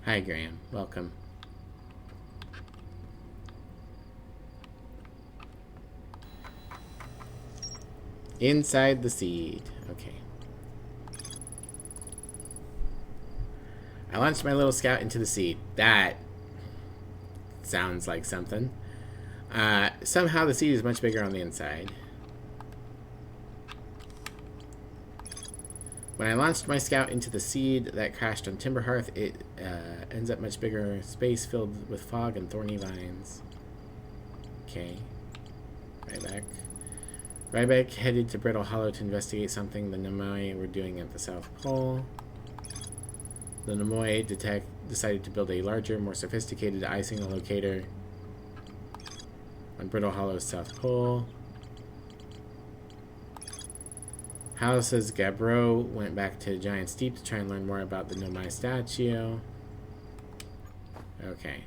Speaker 1: Hi, Graham. Welcome. Inside the seed. Okay. I launched my little scout into the seed. That sounds like something. Somehow the seed is much bigger on the inside. When I launched my scout into the seed that crashed on Timberhearth, it ends up much bigger space filled with fog and thorny vines. Okay. Ryback headed to Brittle Hollow to investigate something the Nomai were doing at the South Pole. The Nomai decided to build a larger, more sophisticated eye signal locator on Brittle Hollow's South Pole. Hal says Gabro went back to Giant Steep to try and learn more about the Nomai statue. Okay.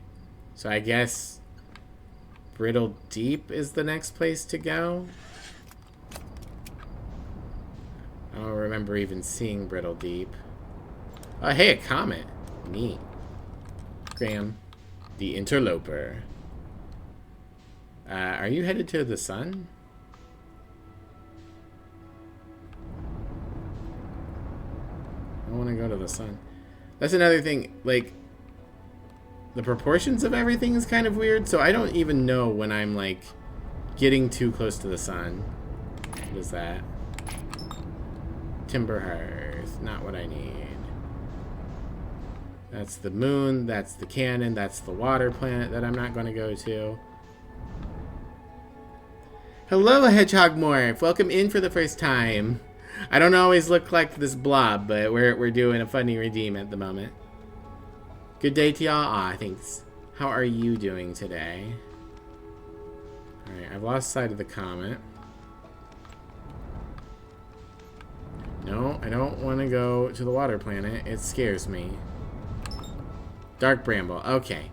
Speaker 1: So I guess Brittle Deep is the next place to go. I don't remember even seeing Brittle Deep. Oh, hey, a comet. Neat. Graham, the interloper. Are you headed to the sun? I want to go to the sun. That's another thing, like, the proportions of everything is kind of weird, so I don't even know when I'm, like, getting too close to the sun. What is that? Timberhearth, not what I need. That's the moon, that's the cannon, that's the water planet that I'm not going to go to. Hello, Hedgehog Morph. Welcome in for the first time. I don't always look like this blob, but we're doing a funny redeem at the moment. Good day to y'all. Ah, thanks. How are you doing today? Alright, I've lost sight of the comet. No, I don't want to go to the water planet. It scares me. Dark Bramble. Okay.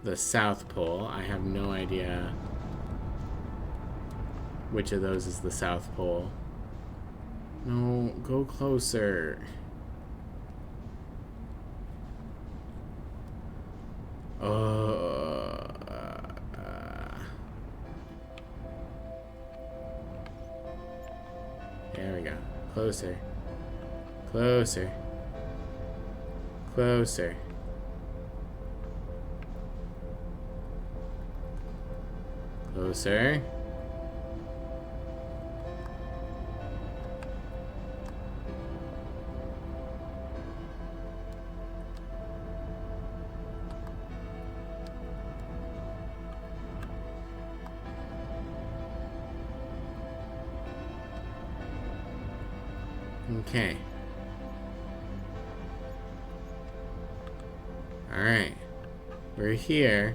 Speaker 1: The South Pole. I have no idea which of those is the South Pole. No, go closer. There we go. Closer. Closer. Closer. Closer. Okay. Alright. We're here.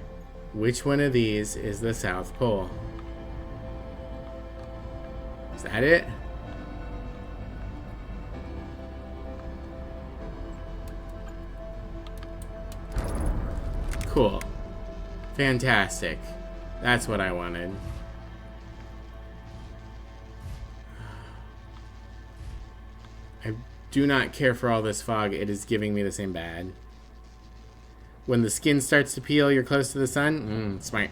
Speaker 1: Which one of these is the South Pole? Is that it? Cool. Fantastic. That's what I wanted. I do not care for all this fog. It is giving me the same bad. When the skin starts to peel, you're close to the sun? Smart.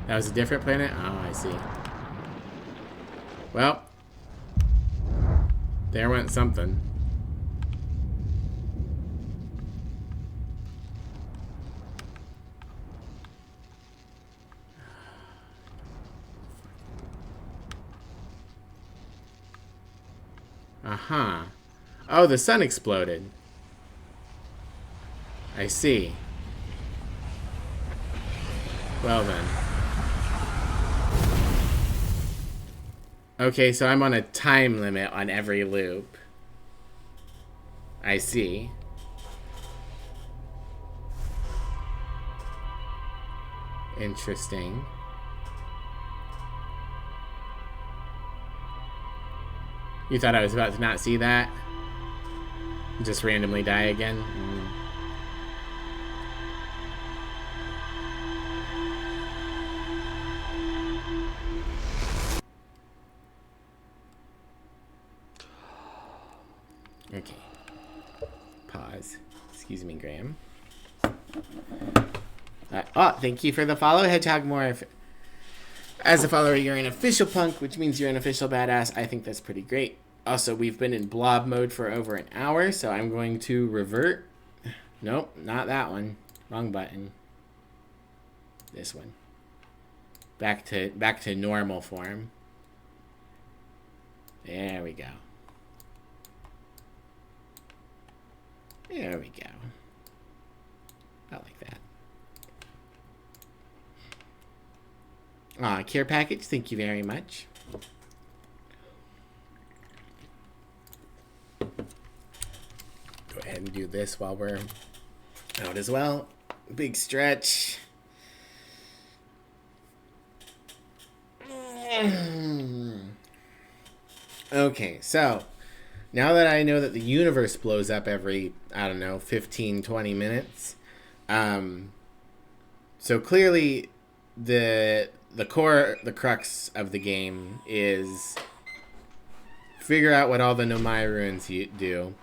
Speaker 1: That was a different planet? Oh, I see. Well. There went something. Uh-huh. Oh, the sun exploded. I see. Well then. Okay, so I'm on a time limit on every loop. I see. Interesting. You thought I was about to not see that? Just randomly die again? Okay. Pause. Excuse me, Graham. Thank you for the follow, Hedgehog Morph. As a follower, you're an official punk, which means you're an official badass. I think that's pretty great. Also, we've been in blob mode for over an hour, so I'm going to revert. Nope, not that one. Wrong button. This one. Back to normal form. There we go. There we go. I like that. Care package, thank you very much. Go ahead and do this while we're out as well. Big stretch. Okay, so now that I know that the universe blows up every, I don't know, 15, 20 minutes, so clearly the crux of the game is figure out what all the Nomai ruins do,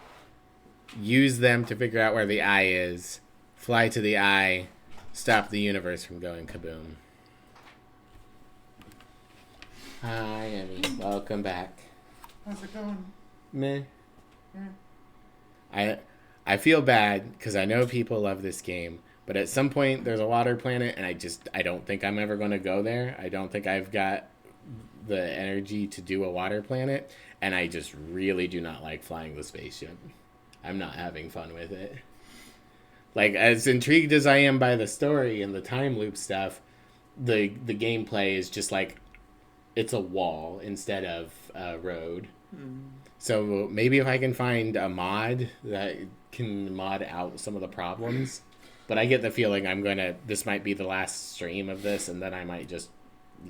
Speaker 1: use them to figure out where the eye is, fly to the eye, stop the universe from going kaboom. Hi, Emmy. Welcome back.
Speaker 2: How's it going?
Speaker 1: Meh.
Speaker 2: Yeah.
Speaker 1: I feel bad because I know people love this game, but at some point there's a water planet and I don't think I'm ever going to go there. I don't think I've got the energy to do a water planet, and I just really do not like flying the spaceship. I'm not having fun with it. Like, as intrigued as I am by the story and the time loop stuff, the gameplay is just like it's a wall instead of a road. So maybe if I can find a mod that can mod out some of the problems. But I get the feeling this might be the last stream of this, and then I might just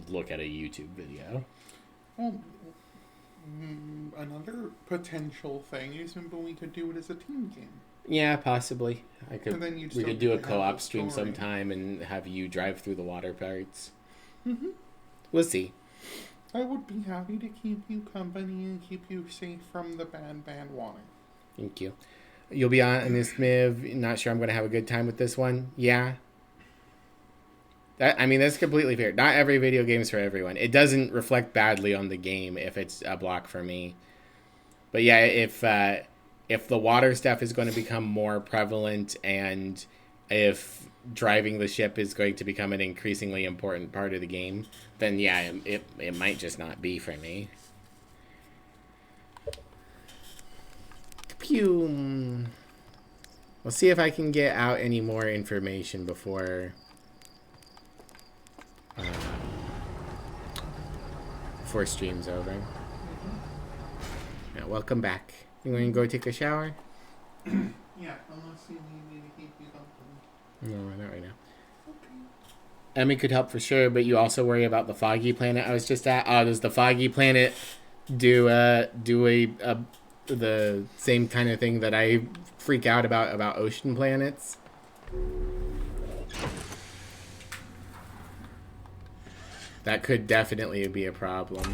Speaker 1: look at a YouTube video.
Speaker 2: Well, another potential thing is maybe we could do it as a team game.
Speaker 1: Yeah, possibly. We could do a co-op stream
Speaker 2: story.
Speaker 1: sometime and have you drive through the water parts.
Speaker 2: Mm-hmm.
Speaker 1: We'll see.
Speaker 2: I would be happy to keep you company and keep you safe from the bad water.
Speaker 1: Thank you. You'll be on this, Miv. Not sure I'm going to have a good time with this one. Yeah. That's completely fair. Not every video game is for everyone. It doesn't reflect badly on the game if it's a block for me. But yeah, if the water stuff is going to become more prevalent, and if driving the ship is going to become an increasingly important part of the game, then yeah, it might just not be for me. Pew. We'll see if I can get out any more information before stream's over. Now, welcome back. You want to go take a shower?
Speaker 2: Yeah, unless you need me to keep you company.
Speaker 1: No, not right now. Okay. Emmy could help for sure, but you also worry about the foggy planet I was just at. Does the foggy planet do the same kind of thing that I freak out about ocean planets? That could definitely be a problem.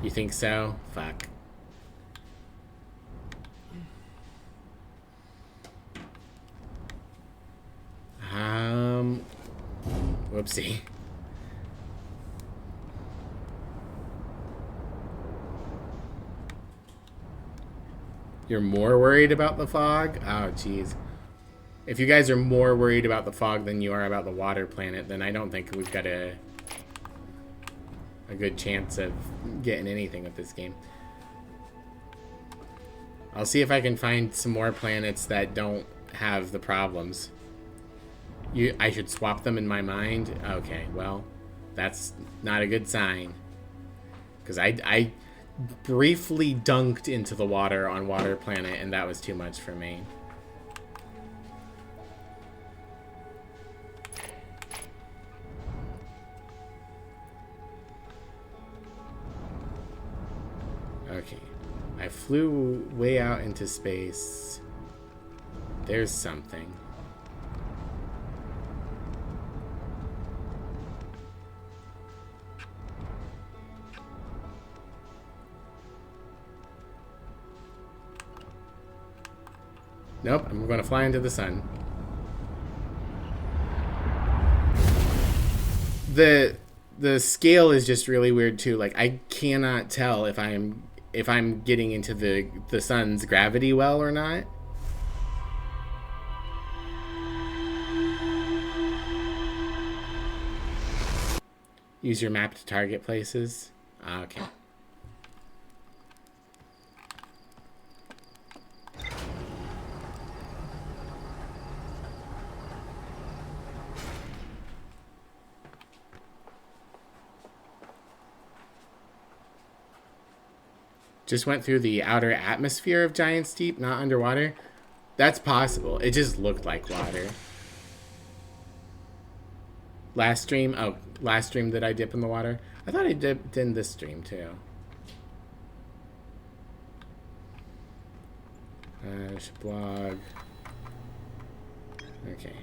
Speaker 1: You think so? Fuck. Whoopsie. You're more worried about the fog? Oh, jeez. If you guys are more worried about the fog than you are about the water planet, then I don't think we've got a good chance of getting anything with this game. I'll see if I can find some more planets that don't have the problems. I should swap them in my mind? Okay, well, that's not a good sign. Because I briefly dunked into the water on Water Planet, and that was too much for me. Okay. I flew way out into space. There's something. Nope, I'm going to fly into the sun. The scale is just really weird too. Like, I cannot tell if I'm getting into the sun's gravity well or not. Use your map to target places. Okay. Just went through the outer atmosphere of Giant's Deep, not underwater. That's possible. It just looked like water. Last stream did I dip in the water? I thought I dipped in this stream too. Blog. Okay.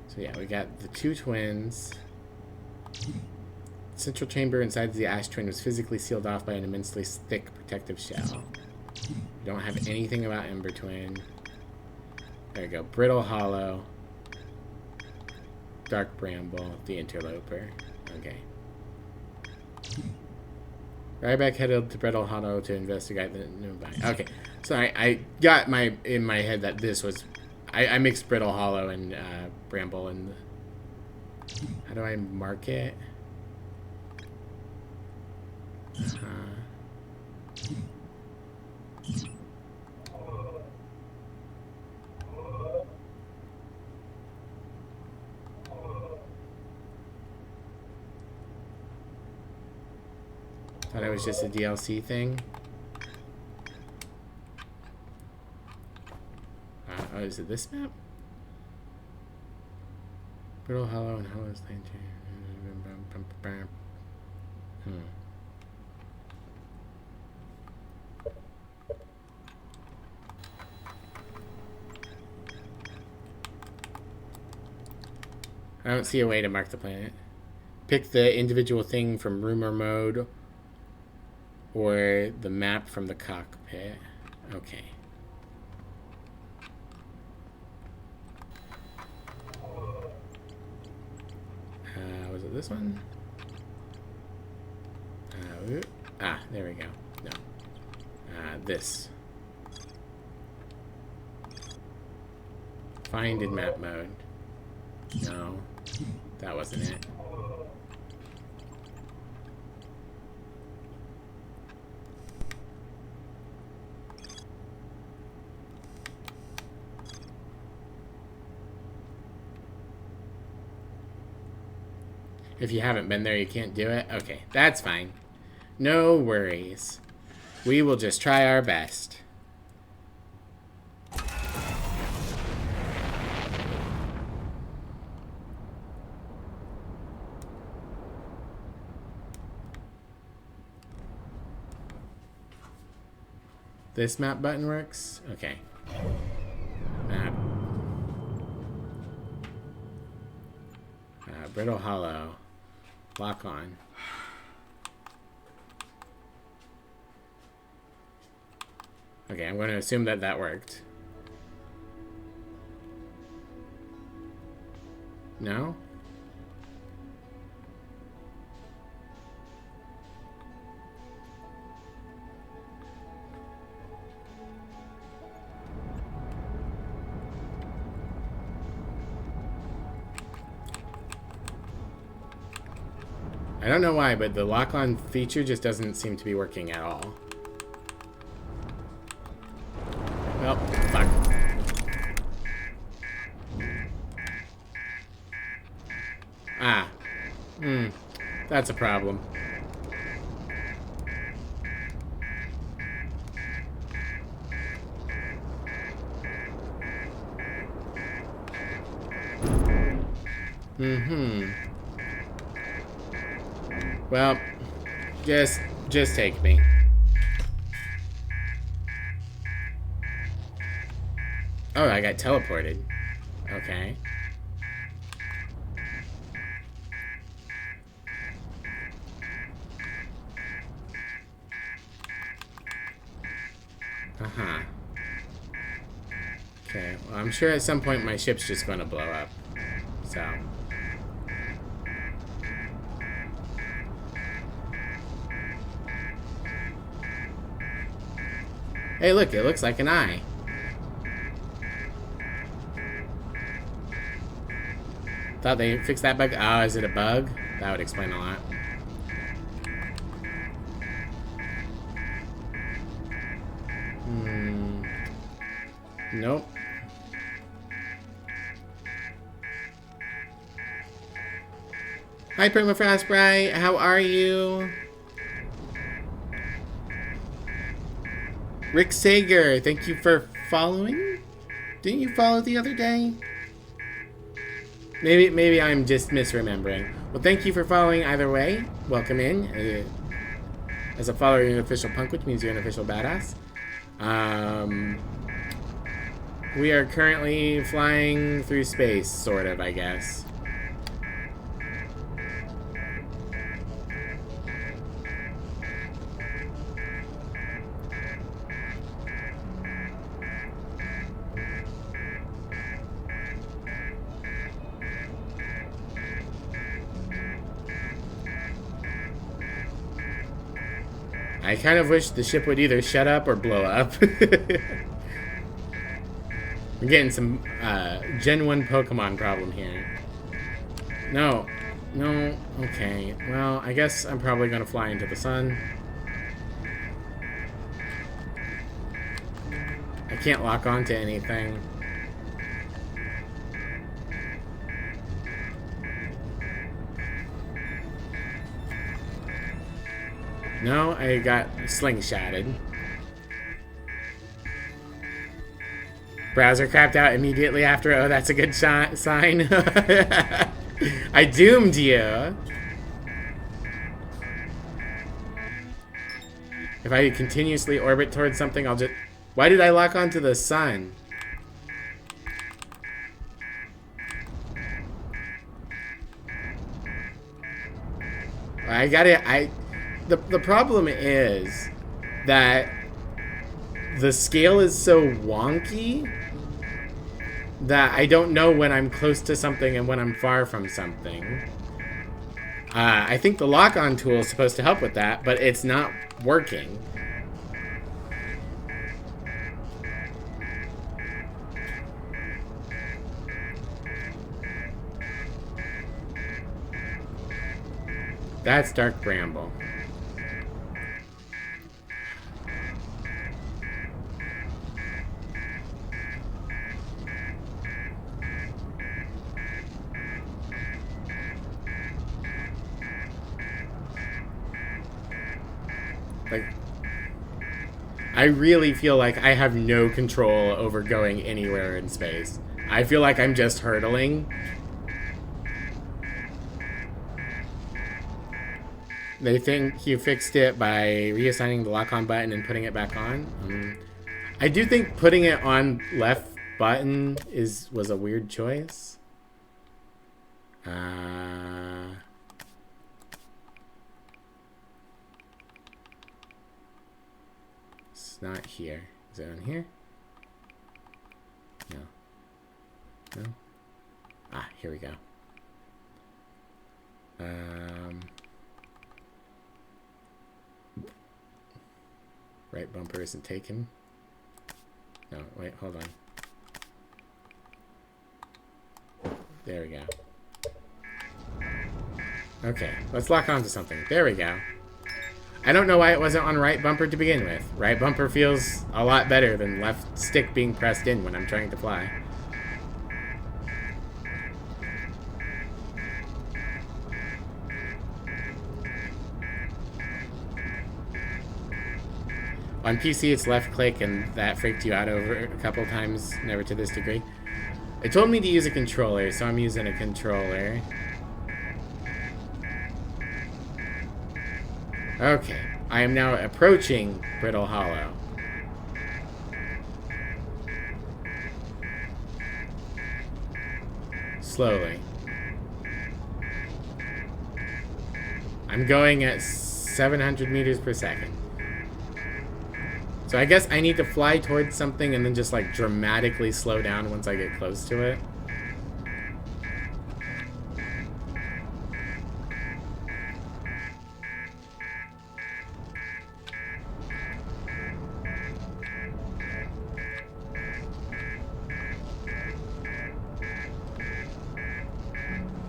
Speaker 1: So yeah, we got the two twins. Central chamber inside the ash twin was physically sealed off by an immensely thick protective shell. We don't have anything about Ember Twin. There we go. Brittle Hollow. Dark Bramble. The Interloper. Okay. Ryback headed to Brittle Hollow to investigate the nearby. Okay. So I got in my head that this was... I mixed Brittle Hollow and Bramble and... How do I mark it? Thought it was just a DLC thing. Oh, is it this map? Brittle Hollow and Hollow's Lane. I don't see a way to mark the planet. Pick the individual thing from rumor mode or the map from the cockpit. Okay. Was it this one? There we go. No. This. Find in map mode. No. That wasn't it. If you haven't been there, you can't do it? Okay, that's fine. No worries. We will just try our best. This map button works? Okay. Map. Brittle Hollow. Lock on. Okay, I'm going to assume that that worked. No? I don't know why, but the lock-on feature just doesn't seem to be working at all. Well, fuck. That's a problem. Well, just take me. Oh, I got teleported. Okay. Okay, well, I'm sure at some point my ship's just going to blow up. So... Hey, look, it looks like an eye. Thought they fixed that bug. Oh, is it a bug? That would explain a lot. Nope. Hi, Permafrost Bright. How are you? Rick Sager, thank you for following. Didn't you follow the other day? Maybe I'm just misremembering. Well, thank you for following either way. Welcome in. As a follower, you're an official punk, which means you're an official badass. We are currently flying through space, sort of, I guess. I kind of wish the ship would either shut up or blow up. We're getting some Gen 1 Pokemon problem here. No. Okay. Well, I guess I'm probably going to fly into the sun. I can't lock onto anything. No, I got slingshotted. Browser crapped out immediately after. Oh, that's a good sign. I doomed you. If I continuously orbit towards something, I'll just... Why did I lock onto the sun? The problem is that the scale is so wonky that I don't know when I'm close to something and when I'm far from something. I think the lock-on tool is supposed to help with that, but it's not working. That's Dark Bramble. Like, I really feel like I have no control over going anywhere in space. I feel like I'm just hurtling. They think you fixed it by reassigning the lock-on button and putting it back on. I do think putting it on left button was a weird choice. It's not here. Is it on here? No. No? Ah, here we go. Right bumper isn't taken. No, wait, hold on. There we go. Okay, let's lock onto something. There we go. I don't know why it wasn't on right bumper to begin with. Right bumper feels a lot better than left stick being pressed in when I'm trying to fly. On PC, it's left click, and that freaked you out over a couple times, never to this degree. It told me to use a controller, so I'm using a controller. Okay, I am now approaching Brittle Hollow. Slowly. I'm going at 700 meters per second. So I guess I need to fly towards something and then just like dramatically slow down once I get close to it.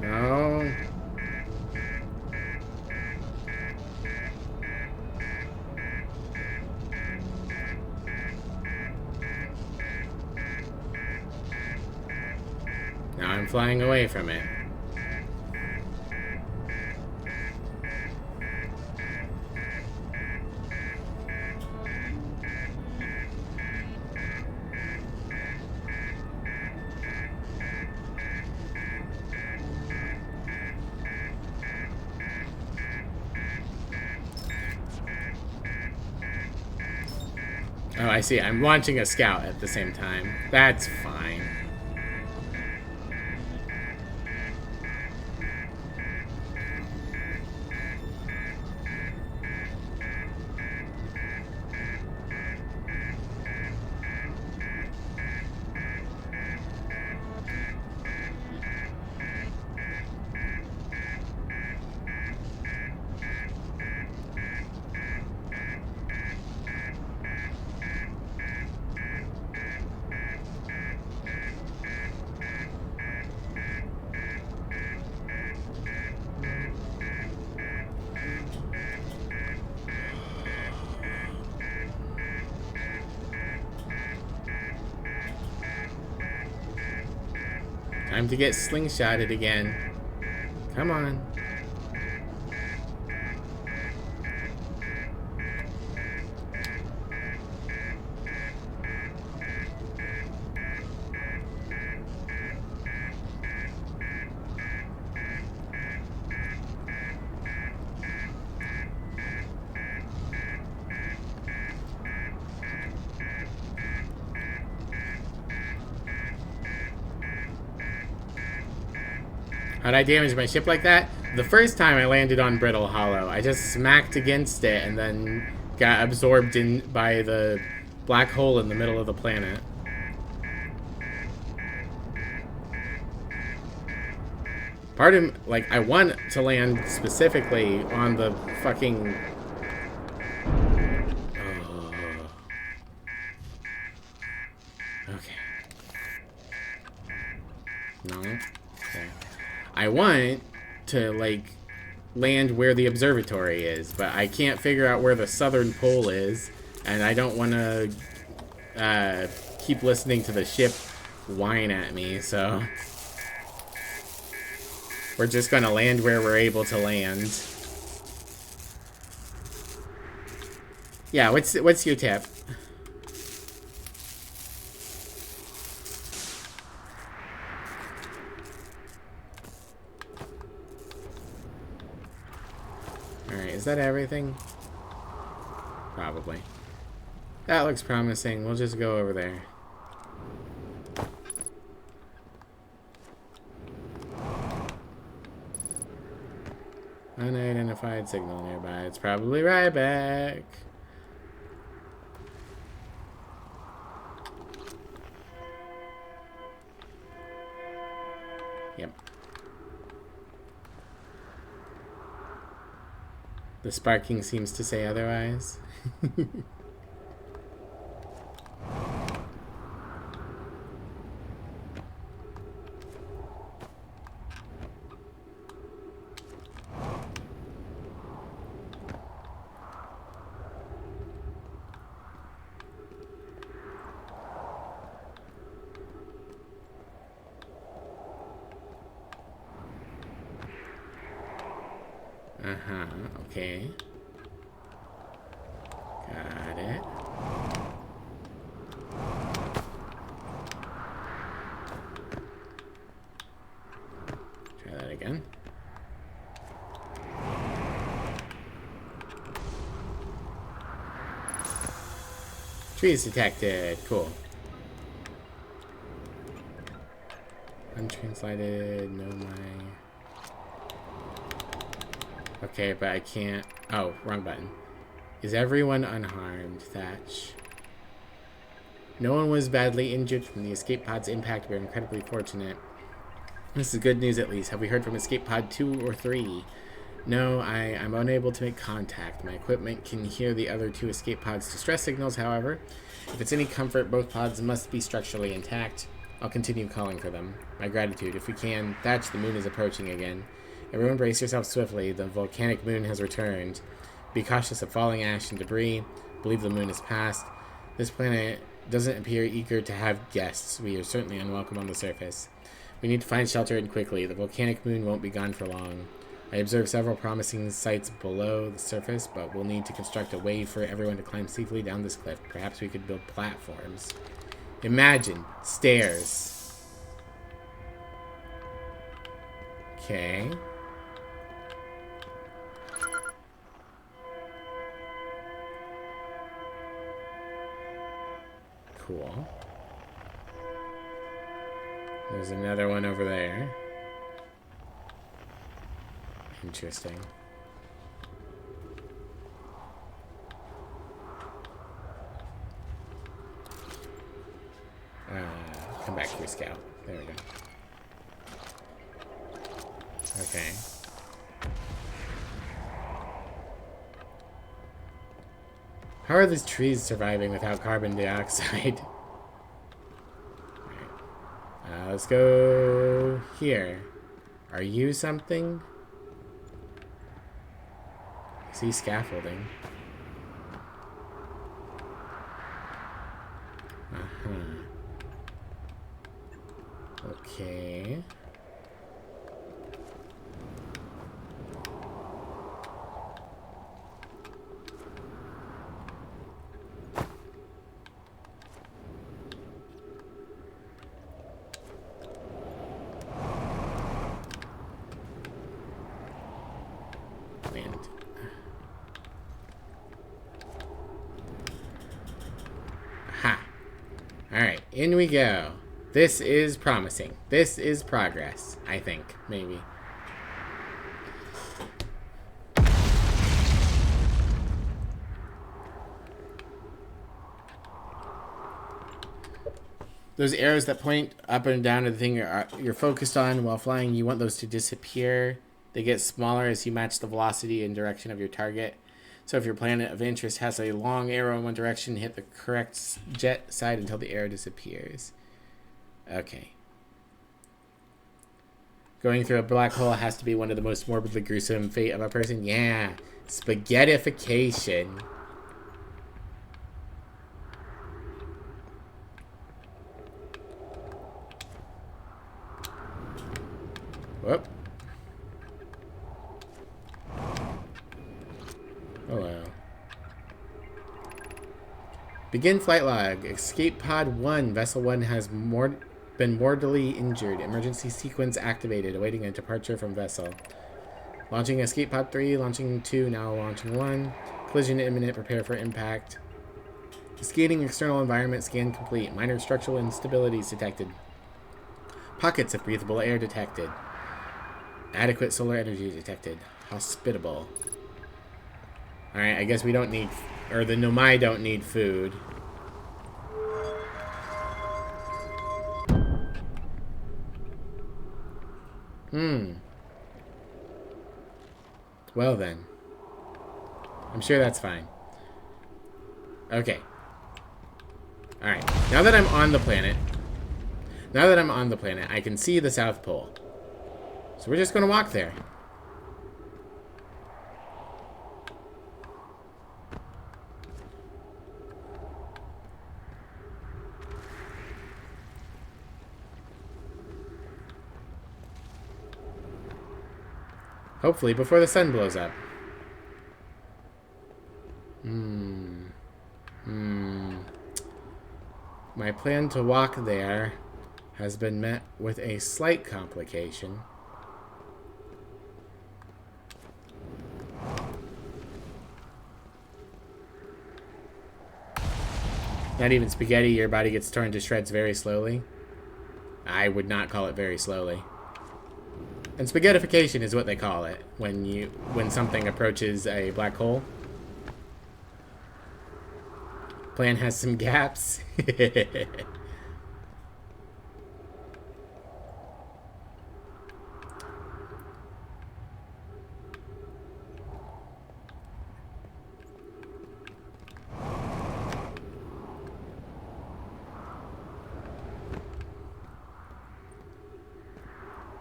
Speaker 1: No. Now I'm flying away from it. Oh, I see. I'm launching a scout at the same time. That's fine. Time to get slingshotted again. Come on. How'd I damage my ship like that? The first time I landed on Brittle Hollow, I just smacked against it and then got absorbed in by the black hole in the middle of the planet. Part of, like, I want to land specifically on the fucking... Okay. No? Okay. I want to, like, land where the observatory is, but I can't figure out where the southern pole is, and I don't want to keep listening to the ship whine at me, so... We're just gonna land where we're able to land. Yeah, what's your tip? Alright, is that everything? Probably. That looks promising. We'll just go over there. Unidentified signal nearby. It's probably Ryback. Yep. The sparking seems to say otherwise. Uh-huh, okay. Got it. Try that again. Trees detected. Cool. Untranslated. No, my... Okay, but I can't... Oh, wrong button. Is everyone unharmed, Thatch? No one was badly injured from the escape pod's impact. We're incredibly fortunate. This is good news, at least. Have we heard from escape pod 2 or 3? No, I'm unable to make contact. My equipment can hear the other 2 escape pods' distress signals, however. If it's any comfort, both pods must be structurally intact. I'll continue calling for them. My gratitude. If we can, Thatch, the moon is approaching again. Everyone brace yourself swiftly. The volcanic moon has returned. Be cautious of falling ash and debris. Believe the moon is past. This planet doesn't appear eager to have guests. We are certainly unwelcome on the surface. We need to find shelter and quickly. The volcanic moon won't be gone for long. I observed several promising sites below the surface, but we'll need to construct a way for everyone to climb safely down this cliff. Perhaps we could build platforms. Imagine stairs. Okay. Cool. There's another one over there. Interesting. Come back here, Scout. There we go. Okay. How are these trees surviving without carbon dioxide? Right. Let's go here. Are you something? I see scaffolding. Okay. Land. Aha. Alright, in we go. This is promising. This is progress, I think. Maybe. those arrows that point up and down to the thing you're focused on while flying, you want those to disappear. They get smaller as you match the velocity and direction of your target. So if your planet of interest has a long arrow in one direction, hit the correct jet side until the arrow disappears. Okay. Going through a black hole has to be one of the most morbidly gruesome fate of a person. Yeah. Spaghettification. Whoop. Hello. Begin flight log. Escape pod 1. Vessel 1 has been mortally injured. Emergency sequence activated. Awaiting a departure from vessel. Launching escape pod 3. Launching 2. Now launching 1. Collision imminent. Prepare for impact. Scanning external environment. Scan complete. Minor structural instabilities detected. Pockets of breathable air detected. Adequate solar energy detected. Hospitable. Alright, I guess we don't need... Or the Nomai don't need food. Well then. I'm sure that's fine. Okay. Alright, now that I'm on the planet... I can see the South Pole. So we're just gonna walk there. Hopefully before the sun blows up. My plan to walk there has been met with a slight complication. Not even spaghetti, your body gets torn to shreds very slowly. I would not call it very slowly. And spaghettification is what they call it when something approaches a black hole. Plan has some gaps.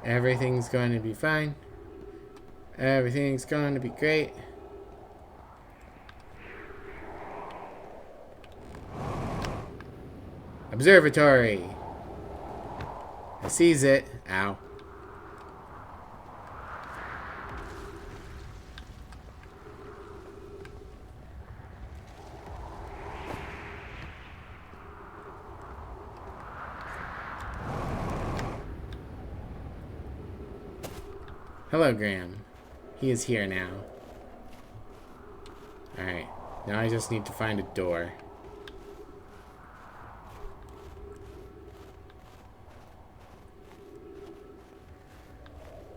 Speaker 1: Everything's going to be fine. Everything's going to be great. Observatory. I sees it. Ow. Hello, Graham. He is here now. Alright. Now I just need to find a door.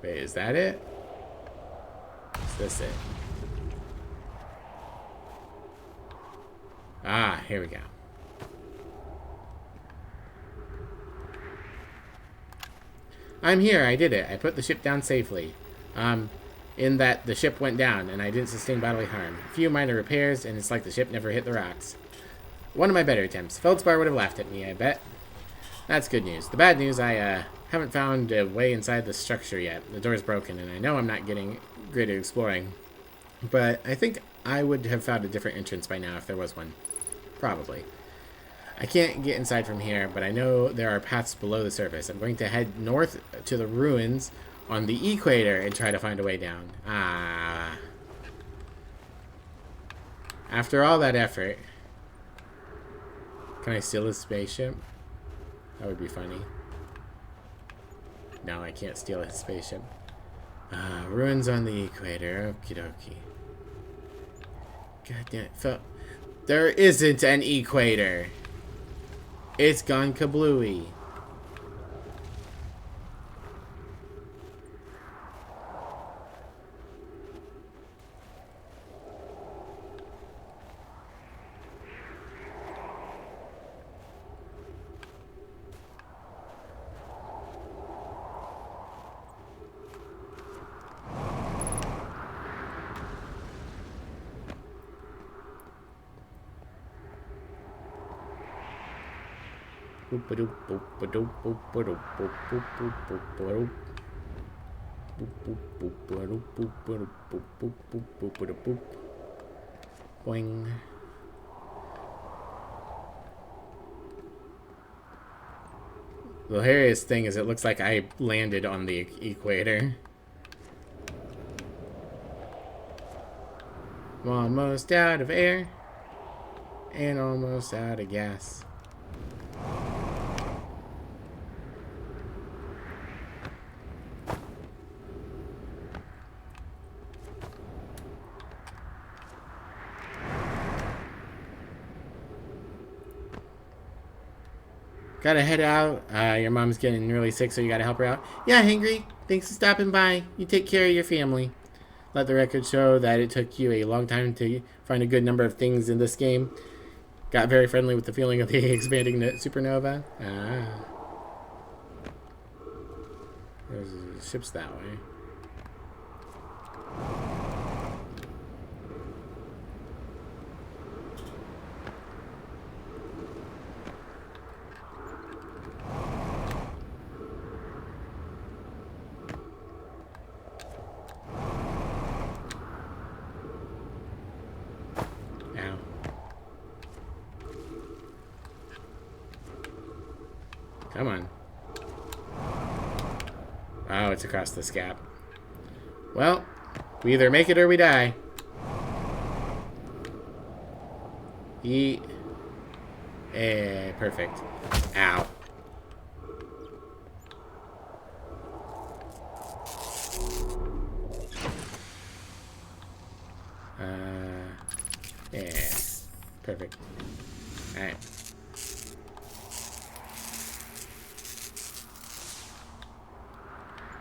Speaker 1: Wait, is that it? Is this it? Ah, here we go. I'm here, I did it. I put the ship down safely. In that the ship went down and I didn't sustain bodily harm. A few minor repairs and it's like the ship never hit the rocks. One of my better attempts. Feldspar would have laughed at me, I bet. That's good news. The bad news, I haven't found a way inside the structure yet. The door's broken and I know I'm not getting great at exploring. But I think I would have found a different entrance by now if there was one. Probably. I can't get inside from here, but I know there are paths below the surface. I'm going to head north to the ruins on the equator and try to find a way down. Ah. After all that effort... Can I steal his spaceship? That would be funny. No, I can't steal his spaceship. Ruins on the equator. Okie dokie. God damn it. There isn't an equator. It's gone kablooey. Boing. The hilarious thing is it looks like I landed on the equator. I'm almost out of air and almost out of gas. Gotta head out. Your mom's getting really sick, so you gotta help her out. Yeah, Hangry. Thanks for stopping by. You take care of your family. Let the record show that it took you a long time to find a good number of things in this game. Got very friendly with the feeling of the expanding supernova. There's ships that way. Come on. Oh, it's across this gap. Well, we either make it or we die. Perfect. Ow. Yeah. Perfect. Alright.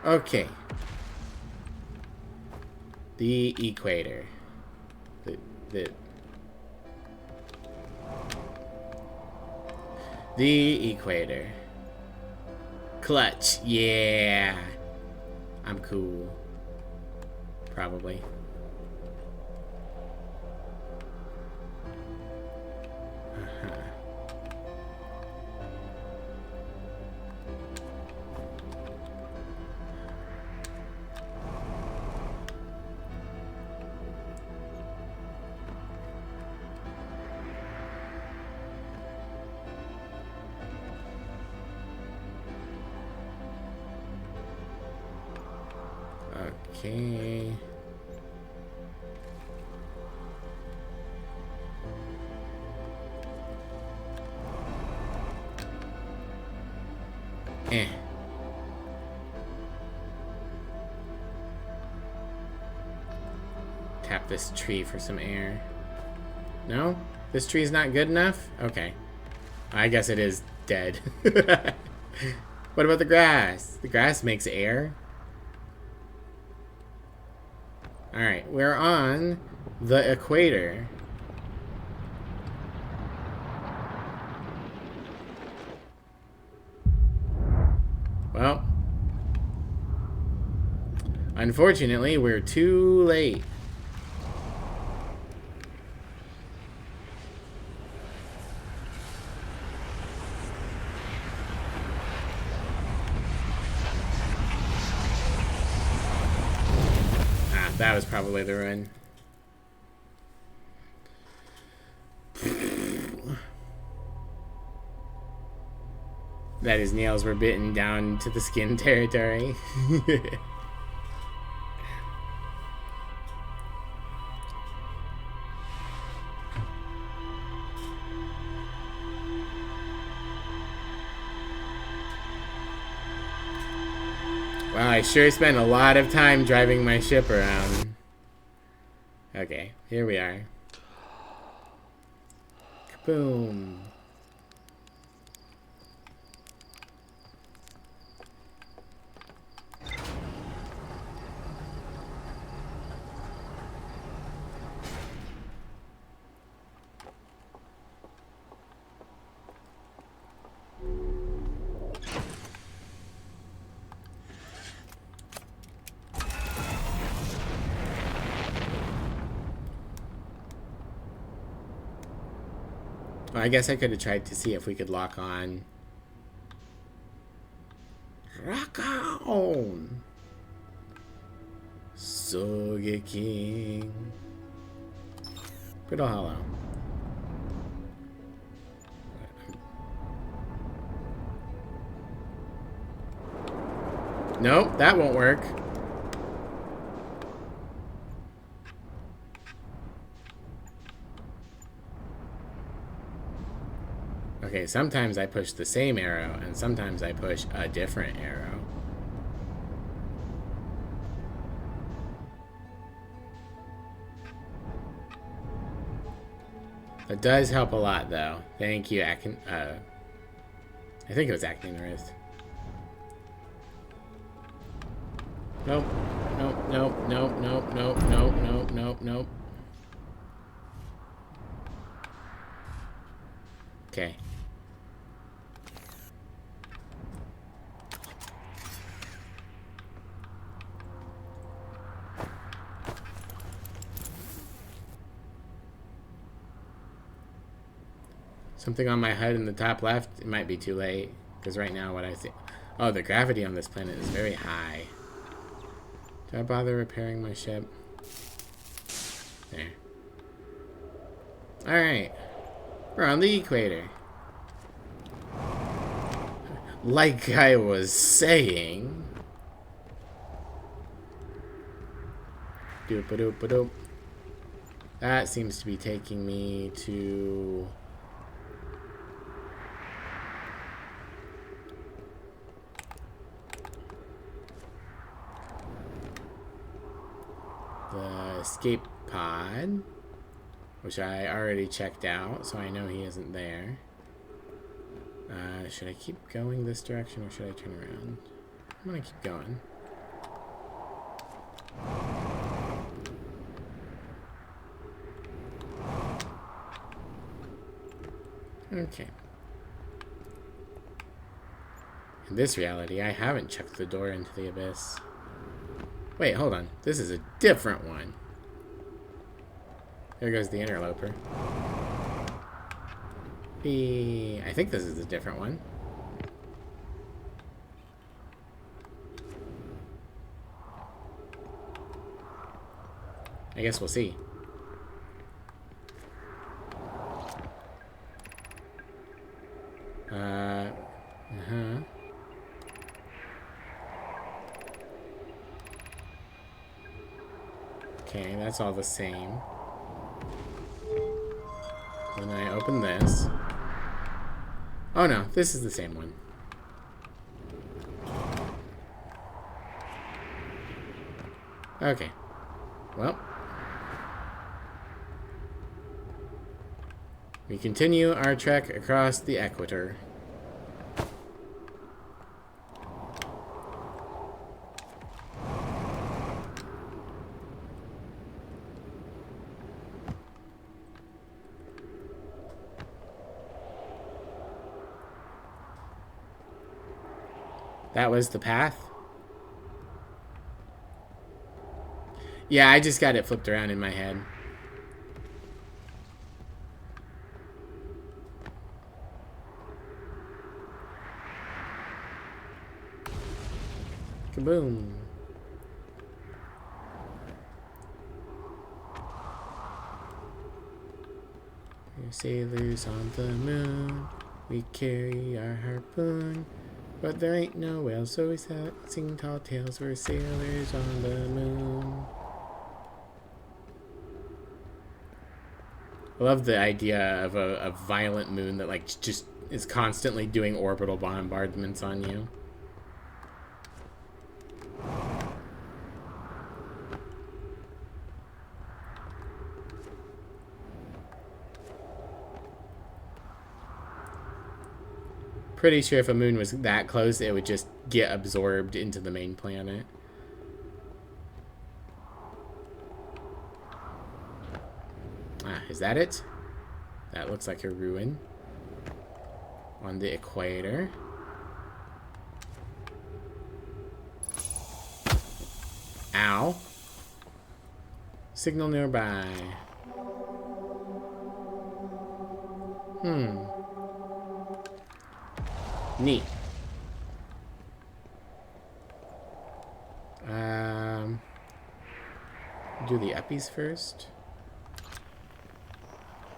Speaker 1: Okay. The equator. The equator. Clutch. Yeah. I'm cool. Probably. Okay. Tap this tree for some air. No? This tree is not good enough? Okay. I guess it is dead. What about the grass? The grass makes air. Alright, we're on the equator. Well, unfortunately, we're too late. That was probably the run. That his nails were bitten down to the skin territory. Wow, I sure spent a lot of time driving my ship around. Okay, here we are. Kaboom. Well, I guess I could have tried to see if we could lock on Rock on! Sogeking. Brittle Hollow. Nope, that won't work. Okay, sometimes I push the same arrow, and sometimes I push a different arrow. It does help a lot, though. Thank you, I think it was Acting the Wrist. Nope. Nope, nope, nope, nope, nope, nope, nope, nope, nope. Okay. Something on my HUD in the top left, it might be too late. Because right now what I see... Oh, the gravity on this planet is very high. Do I bother repairing my ship? There. Alright. We're on the equator. Like I was saying... Doop-a-doop-a-doop. That seems to be taking me to... the escape pod, which I already checked out, so I know he isn't there. Should I keep going this direction or should I turn around? I'm gonna keep going. Okay. In this reality, I haven't checked the door into the abyss. Wait, hold on. This is a different one. There goes the interloper. I think this is a different one. I guess we'll see. Okay, that's all the same. Then I open this. Oh no, this is the same one. Okay. Well. We continue our trek across the equator. That was the path? Yeah, I just got it flipped around in my head. Kaboom. We're sailors on the moon. We carry our harpoon. But there ain't no whales, so we sing tall tales. We're sailors on the moon. I love the idea of a violent moon that like just is constantly doing orbital bombardments on you. Pretty sure if a moon was that close, it would just get absorbed into the main planet. Ah, is that it? That looks like a ruin on the equator. Ow. Signal nearby. Neat. Do the uppies first.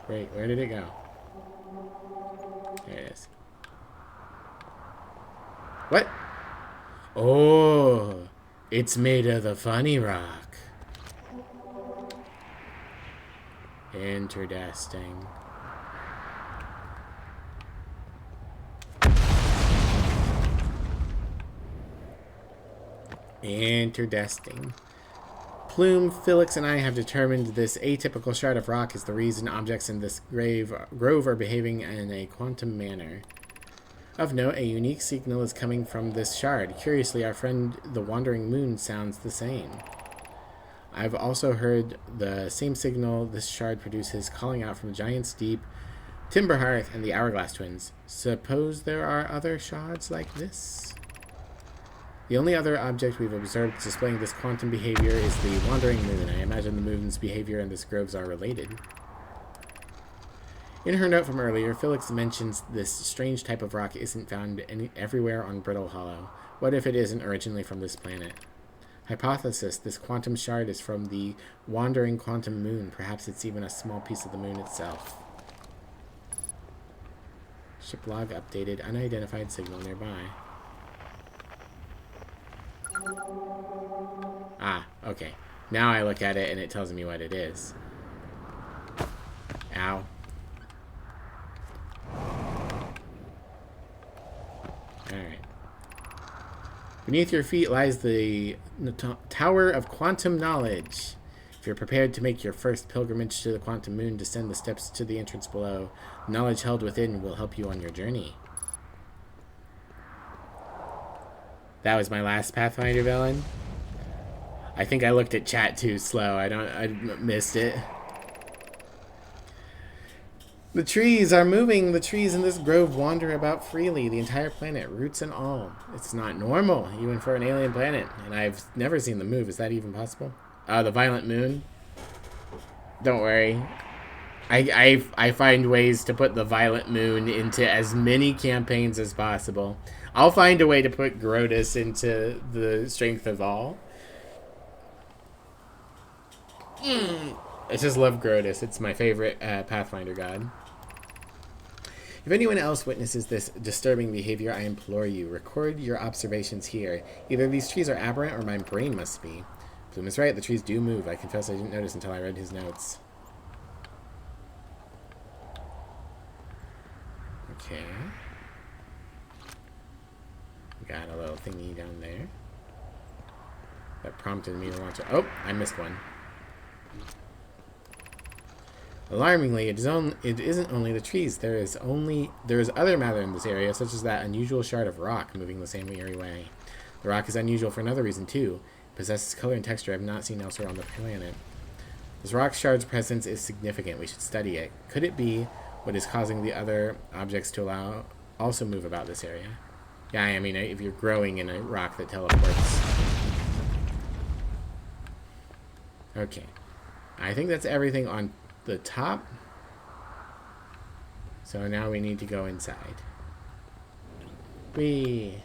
Speaker 1: Wait, where did it go? There it is. What? Oh, it's made of the funny rock. Interesting. Interesting. Plume, Felix, and I have determined this atypical shard of rock is the reason objects in this grove are behaving in a quantum manner. Of note, a unique signal is coming from this shard. Curiously, our friend the Wandering Moon sounds the same. I've also heard the same signal this shard produces calling out from Giant's Deep, Timber Hearth, and the Hourglass Twins. Suppose there are other shards like this? The only other object we've observed displaying this quantum behavior is the Wandering Moon. I imagine the moon's behavior and this groves are related. In her note from earlier, Felix mentions this strange type of rock isn't found everywhere on Brittle Hollow. What if it isn't originally from this planet? Hypothesis, this quantum shard is from the Wandering Quantum Moon. Perhaps it's even a small piece of the moon itself. Ship log updated, unidentified signal nearby. Ah, okay. Now I look at it and it tells me what it is. Ow. Alright. Beneath your feet lies the Tower of Quantum Knowledge. If you're prepared to make your first pilgrimage to the Quantum Moon, descend the steps to the entrance below. Knowledge held within will help you on your journey. That was my last Pathfinder villain. I think I looked at chat too slow. I missed it. The trees are moving. The trees in this grove wander about freely. The entire planet, roots and all. It's not normal, even for an alien planet. And I've never seen them move. Is that even possible? The Violent Moon. Don't worry. I find ways to put the Violent Moon into as many campaigns as possible. I'll find a way to put Grotus into the Strength of All. I just love Grotus. It's my favorite Pathfinder god. If anyone else witnesses this disturbing behavior, I implore you, record your observations here. Either these trees are aberrant or my brain must be. Plume is right, the trees do move. I confess I didn't notice until I read his notes. Okay. Got a little thingy down there. That prompted me to launch it. Oh, I missed one. Alarmingly, it isn't only the trees. There is other matter in this area, such as that unusual shard of rock moving the same eerie way. The rock is unusual for another reason too. It possesses color and texture I have not seen elsewhere on the planet. This rock shard's presence is significant. We should study it. Could it be what is causing the other objects to also move about this area? Yeah, I mean, if you're growing in a rock that teleports. Okay. I think that's everything on the top. So now we need to go inside. Whee!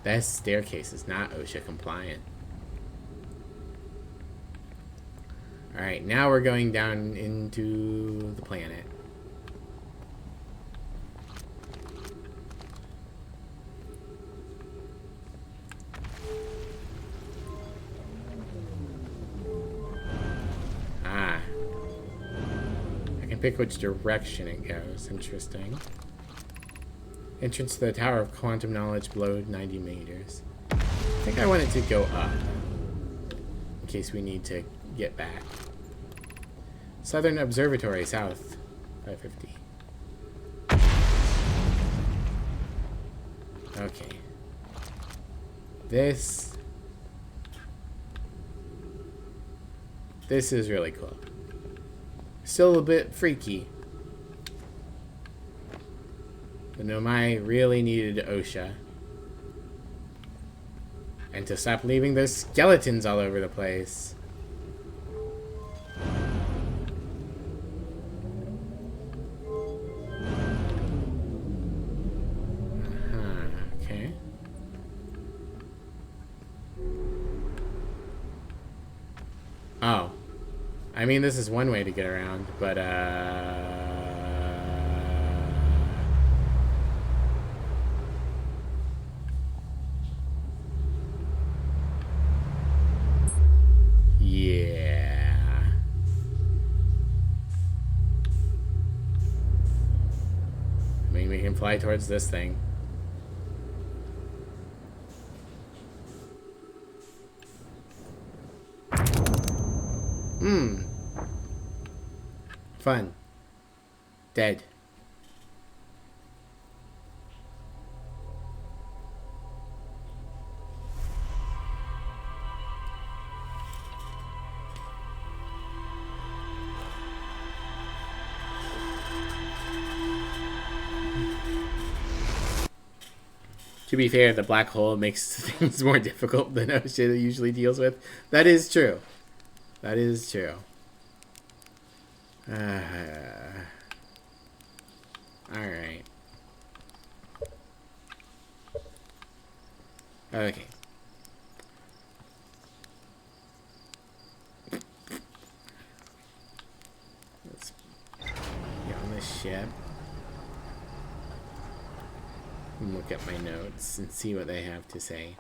Speaker 1: That staircase is not OSHA compliant. Alright, now we're going down into the planet. Pick which direction it goes. Interesting. Entrance to the Tower of Quantum Knowledge below 90 meters. I think I want it to go up. In case we need to get back. Southern Observatory, south. 550. Okay. This is really cool. Still a bit freaky. The Nomai really needed OSHA. And to stop leaving those skeletons all over the place. Okay. Oh. I mean, this is one way to get around, but, yeah. I mean, we can fly towards this thing. Fun. Dead. To be fair, the black hole makes things more difficult than OSHA usually deals with. That is true. That is true. Alright. Okay. Let's get on this ship. And look at my notes and see what they have to say.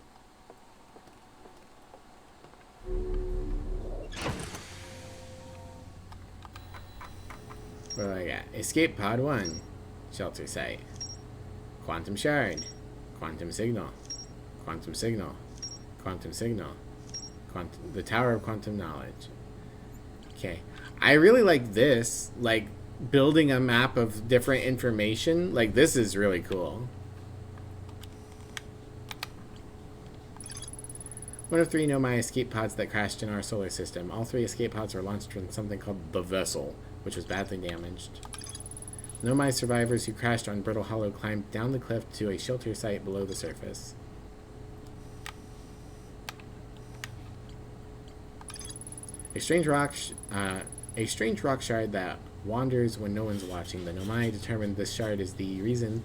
Speaker 1: What do I got? Escape Pod 1. Shelter site. Quantum shard. Quantum signal. Quantum signal. Quantum signal. The Tower of Quantum Knowledge. Okay. I really like this. Like, building a map of different information. Like, this is really cool. One of 3 Nomai escape pods that crashed in our solar system. All 3 escape pods were launched from something called the Vessel, which was badly damaged. Nomai survivors who crashed on Brittle Hollow climbed down the cliff to a shelter site below the surface. A strange rock shard that wanders when no one's watching. The Nomai determined this shard is the reason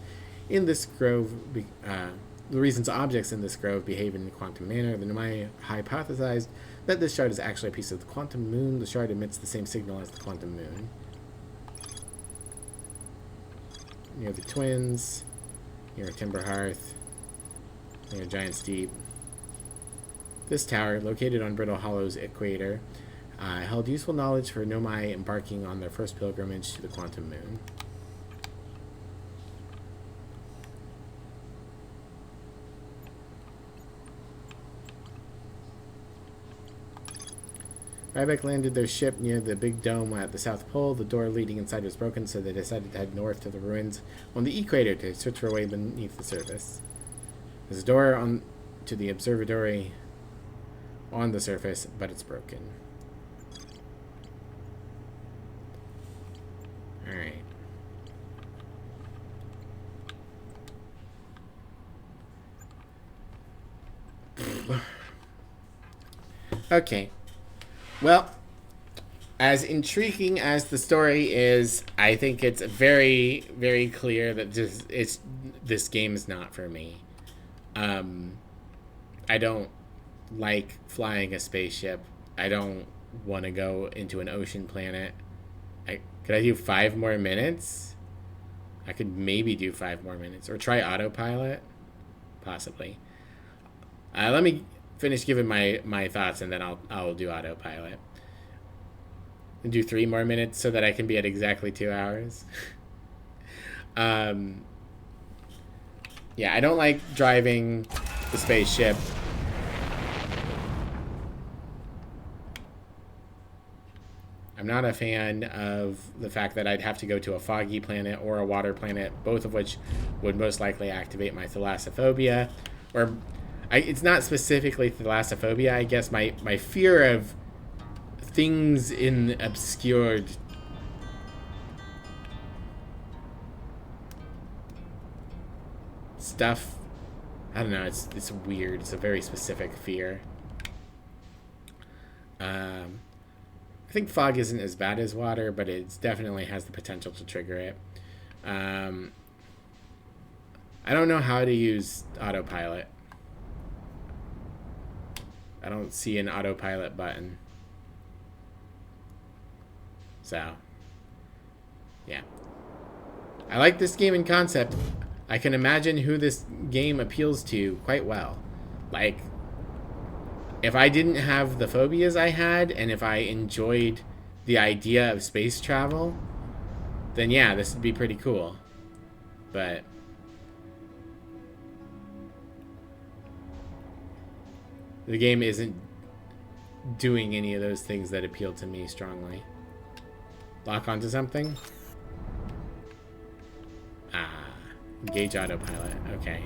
Speaker 1: in this grove. The reasons objects in this grove behave in a quantum manner. The Nomai hypothesized that this shard is actually a piece of the quantum moon. The shard emits the same signal as the quantum moon. Near the Twins, near Timber Hearth, near Giant's Deep. This tower, located on Brittle Hollow's equator, held useful knowledge for Nomai embarking on their first pilgrimage to the quantum moon. Ryback landed their ship near the big dome at the South Pole. The door leading inside was broken, so they decided to head north to the ruins on the equator to search for a way beneath the surface. There's a door on to the observatory on the surface, but it's broken. Alright. Okay. Well, as intriguing as the story is, I think it's very, very clear that this game is not for me. I don't like flying a spaceship. I don't want to go into an ocean planet. Could I do 5 more minutes? I could maybe do 5 more minutes. Or try autopilot? Possibly. Let me finish giving my thoughts, and then I'll do autopilot. And do 3 more minutes so that I can be at exactly 2 hours. Yeah, I don't like driving the spaceship. I'm not a fan of the fact that I'd have to go to a foggy planet or a water planet, both of which would most likely activate my thalassophobia. Or, it's not specifically thalassophobia, I guess my fear of things in obscured stuff. I don't know, it's weird. It's a very specific fear. I think fog isn't as bad as water, but it definitely has the potential to trigger it. I don't know how to use autopilot. I don't see an autopilot button. So, yeah. I like this game in concept. I can imagine who this game appeals to quite well. Like, if I didn't have the phobias I had, and if I enjoyed the idea of space travel, then yeah, this would be pretty cool. But the game isn't doing any of those things that appeal to me strongly. Lock onto something? Ah, engage autopilot. Okay.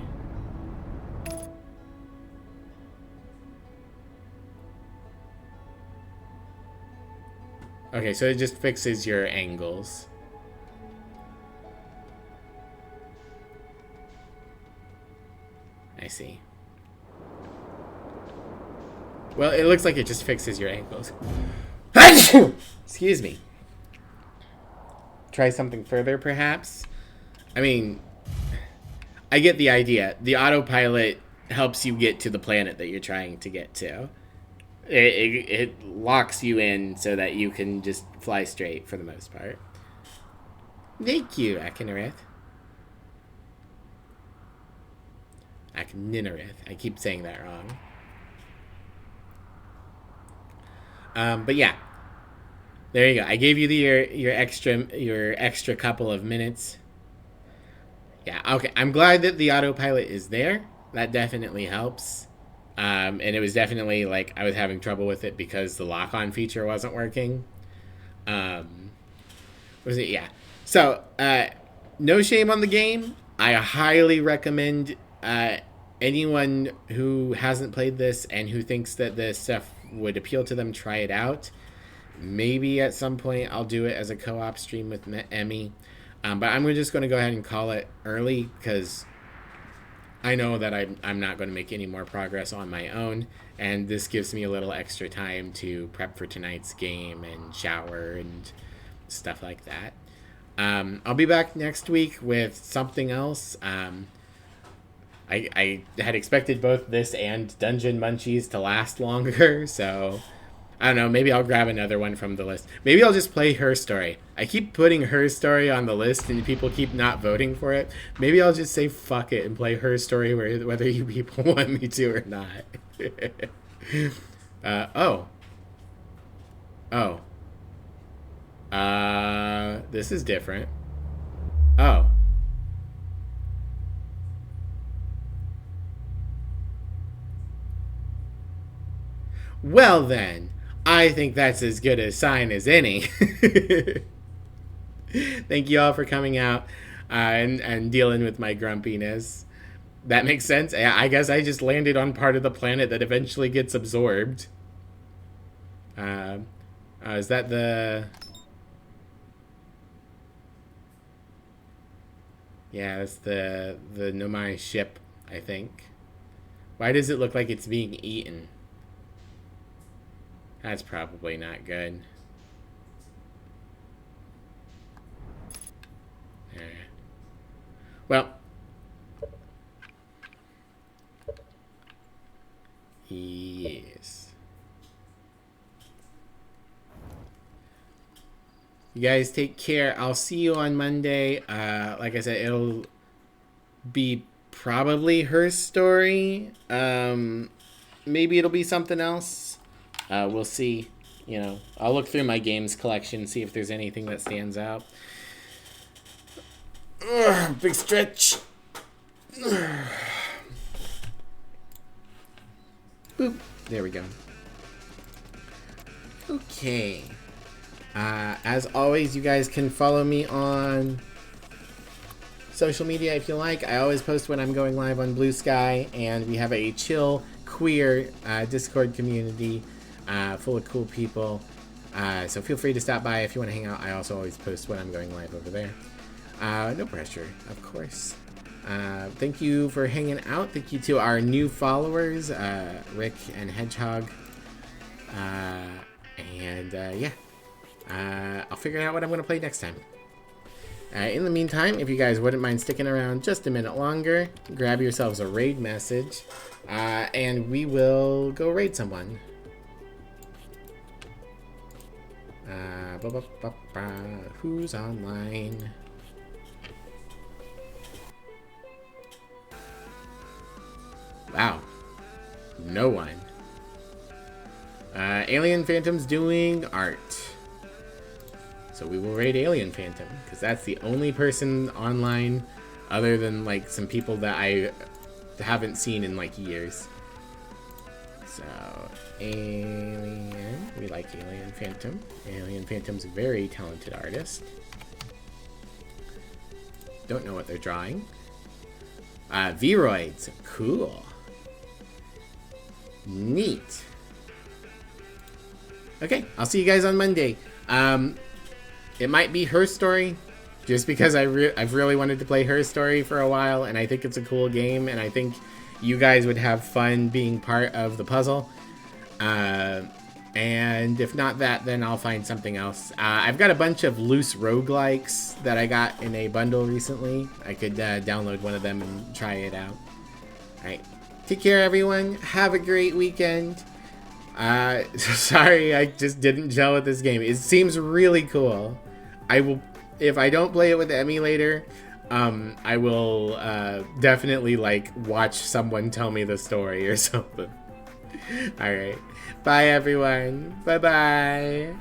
Speaker 1: Okay, so it just fixes your angles. I see. Well, it looks like it just fixes your angles. Excuse me. Try something further, perhaps? I mean, I get the idea. The autopilot helps you get to the planet that you're trying to get to. It locks you in so that you can just fly straight for the most part. Thank you, Akinareth. Akininareth. I keep saying that wrong. But yeah, there you go. I gave you your extra couple of minutes. Yeah, okay. I'm glad that the autopilot is there. That definitely helps. And it was definitely like I was having trouble with it because the lock-on feature wasn't working. Was it? Yeah. So, no shame on the game. I highly recommend anyone who hasn't played this and who thinks that this stuff would appeal to them, try it out. Maybe at some point I'll do it as a co-op stream with Emmy. But I'm just going to go ahead and call it early because I know that I'm not going to make any more progress on my own, and this gives me a little extra time to prep for tonight's game and shower and stuff like that. I'll be back next week with something else. I had expected both this and Dungeon Munchies to last longer, so I don't know, maybe I'll grab another one from the list. Maybe I'll just play Her Story. I keep putting Her Story on the list and people keep not voting for it. Maybe I'll just say fuck it and play Her Story whether you people want me to or not. This is different. Oh. Well then, I think that's as good a sign as any. Thank you all for coming out and dealing with my grumpiness. That makes sense. I guess I just landed on part of the planet that eventually gets absorbed. Is that the... Yeah, that's the Nomai ship, I think. Why does it look like it's being eaten? That's probably not good. Well. Yes. You guys take care. I'll see you on Monday. Like I said, it'll be probably Her Story. Maybe it'll be something else. We'll see. You know, I'll look through my games collection, see if there's anything that stands out. Big stretch. Boop. There we go. Okay. As always, you guys can follow me on social media if you like. I always post when I'm going live on Blue Sky, and we have a chill, queer Discord community full of cool people. So feel free to stop by if you want to hang out. I also always post when I'm going live over there. No pressure, of course. Thank you for hanging out. Thank you to our new followers, Rick and Hedgehog. Yeah. I'll figure out what I'm going to play next time. In the meantime, if you guys wouldn't mind sticking around just a minute longer, grab yourselves a raid message, and we will go raid someone. Who's online? Wow. No one. Alien Phantom's doing art. So we will raid Alien Phantom, because that's the only person online other than like some people that I haven't seen in like years. So, Alien. We like Alien Phantom. Alien Phantom's a very talented artist. Don't know what they're drawing. Viroids. Cool. Neat. Okay, I'll see you guys on Monday. It might be Her Story, just because I've really wanted to play Her Story for a while, and I think it's a cool game, and I think you guys would have fun being part of the puzzle. And if not that, then I'll find something else. I've got a bunch of loose roguelikes that I got in a bundle recently. I could download one of them and try it out. Alright, take care everyone. Have a great weekend. Sorry, I just didn't gel with this game. It seems really cool. I will, if I don't play it with the emulator, I will definitely like watch someone tell me the story or something. Alright. Bye everyone. Bye bye.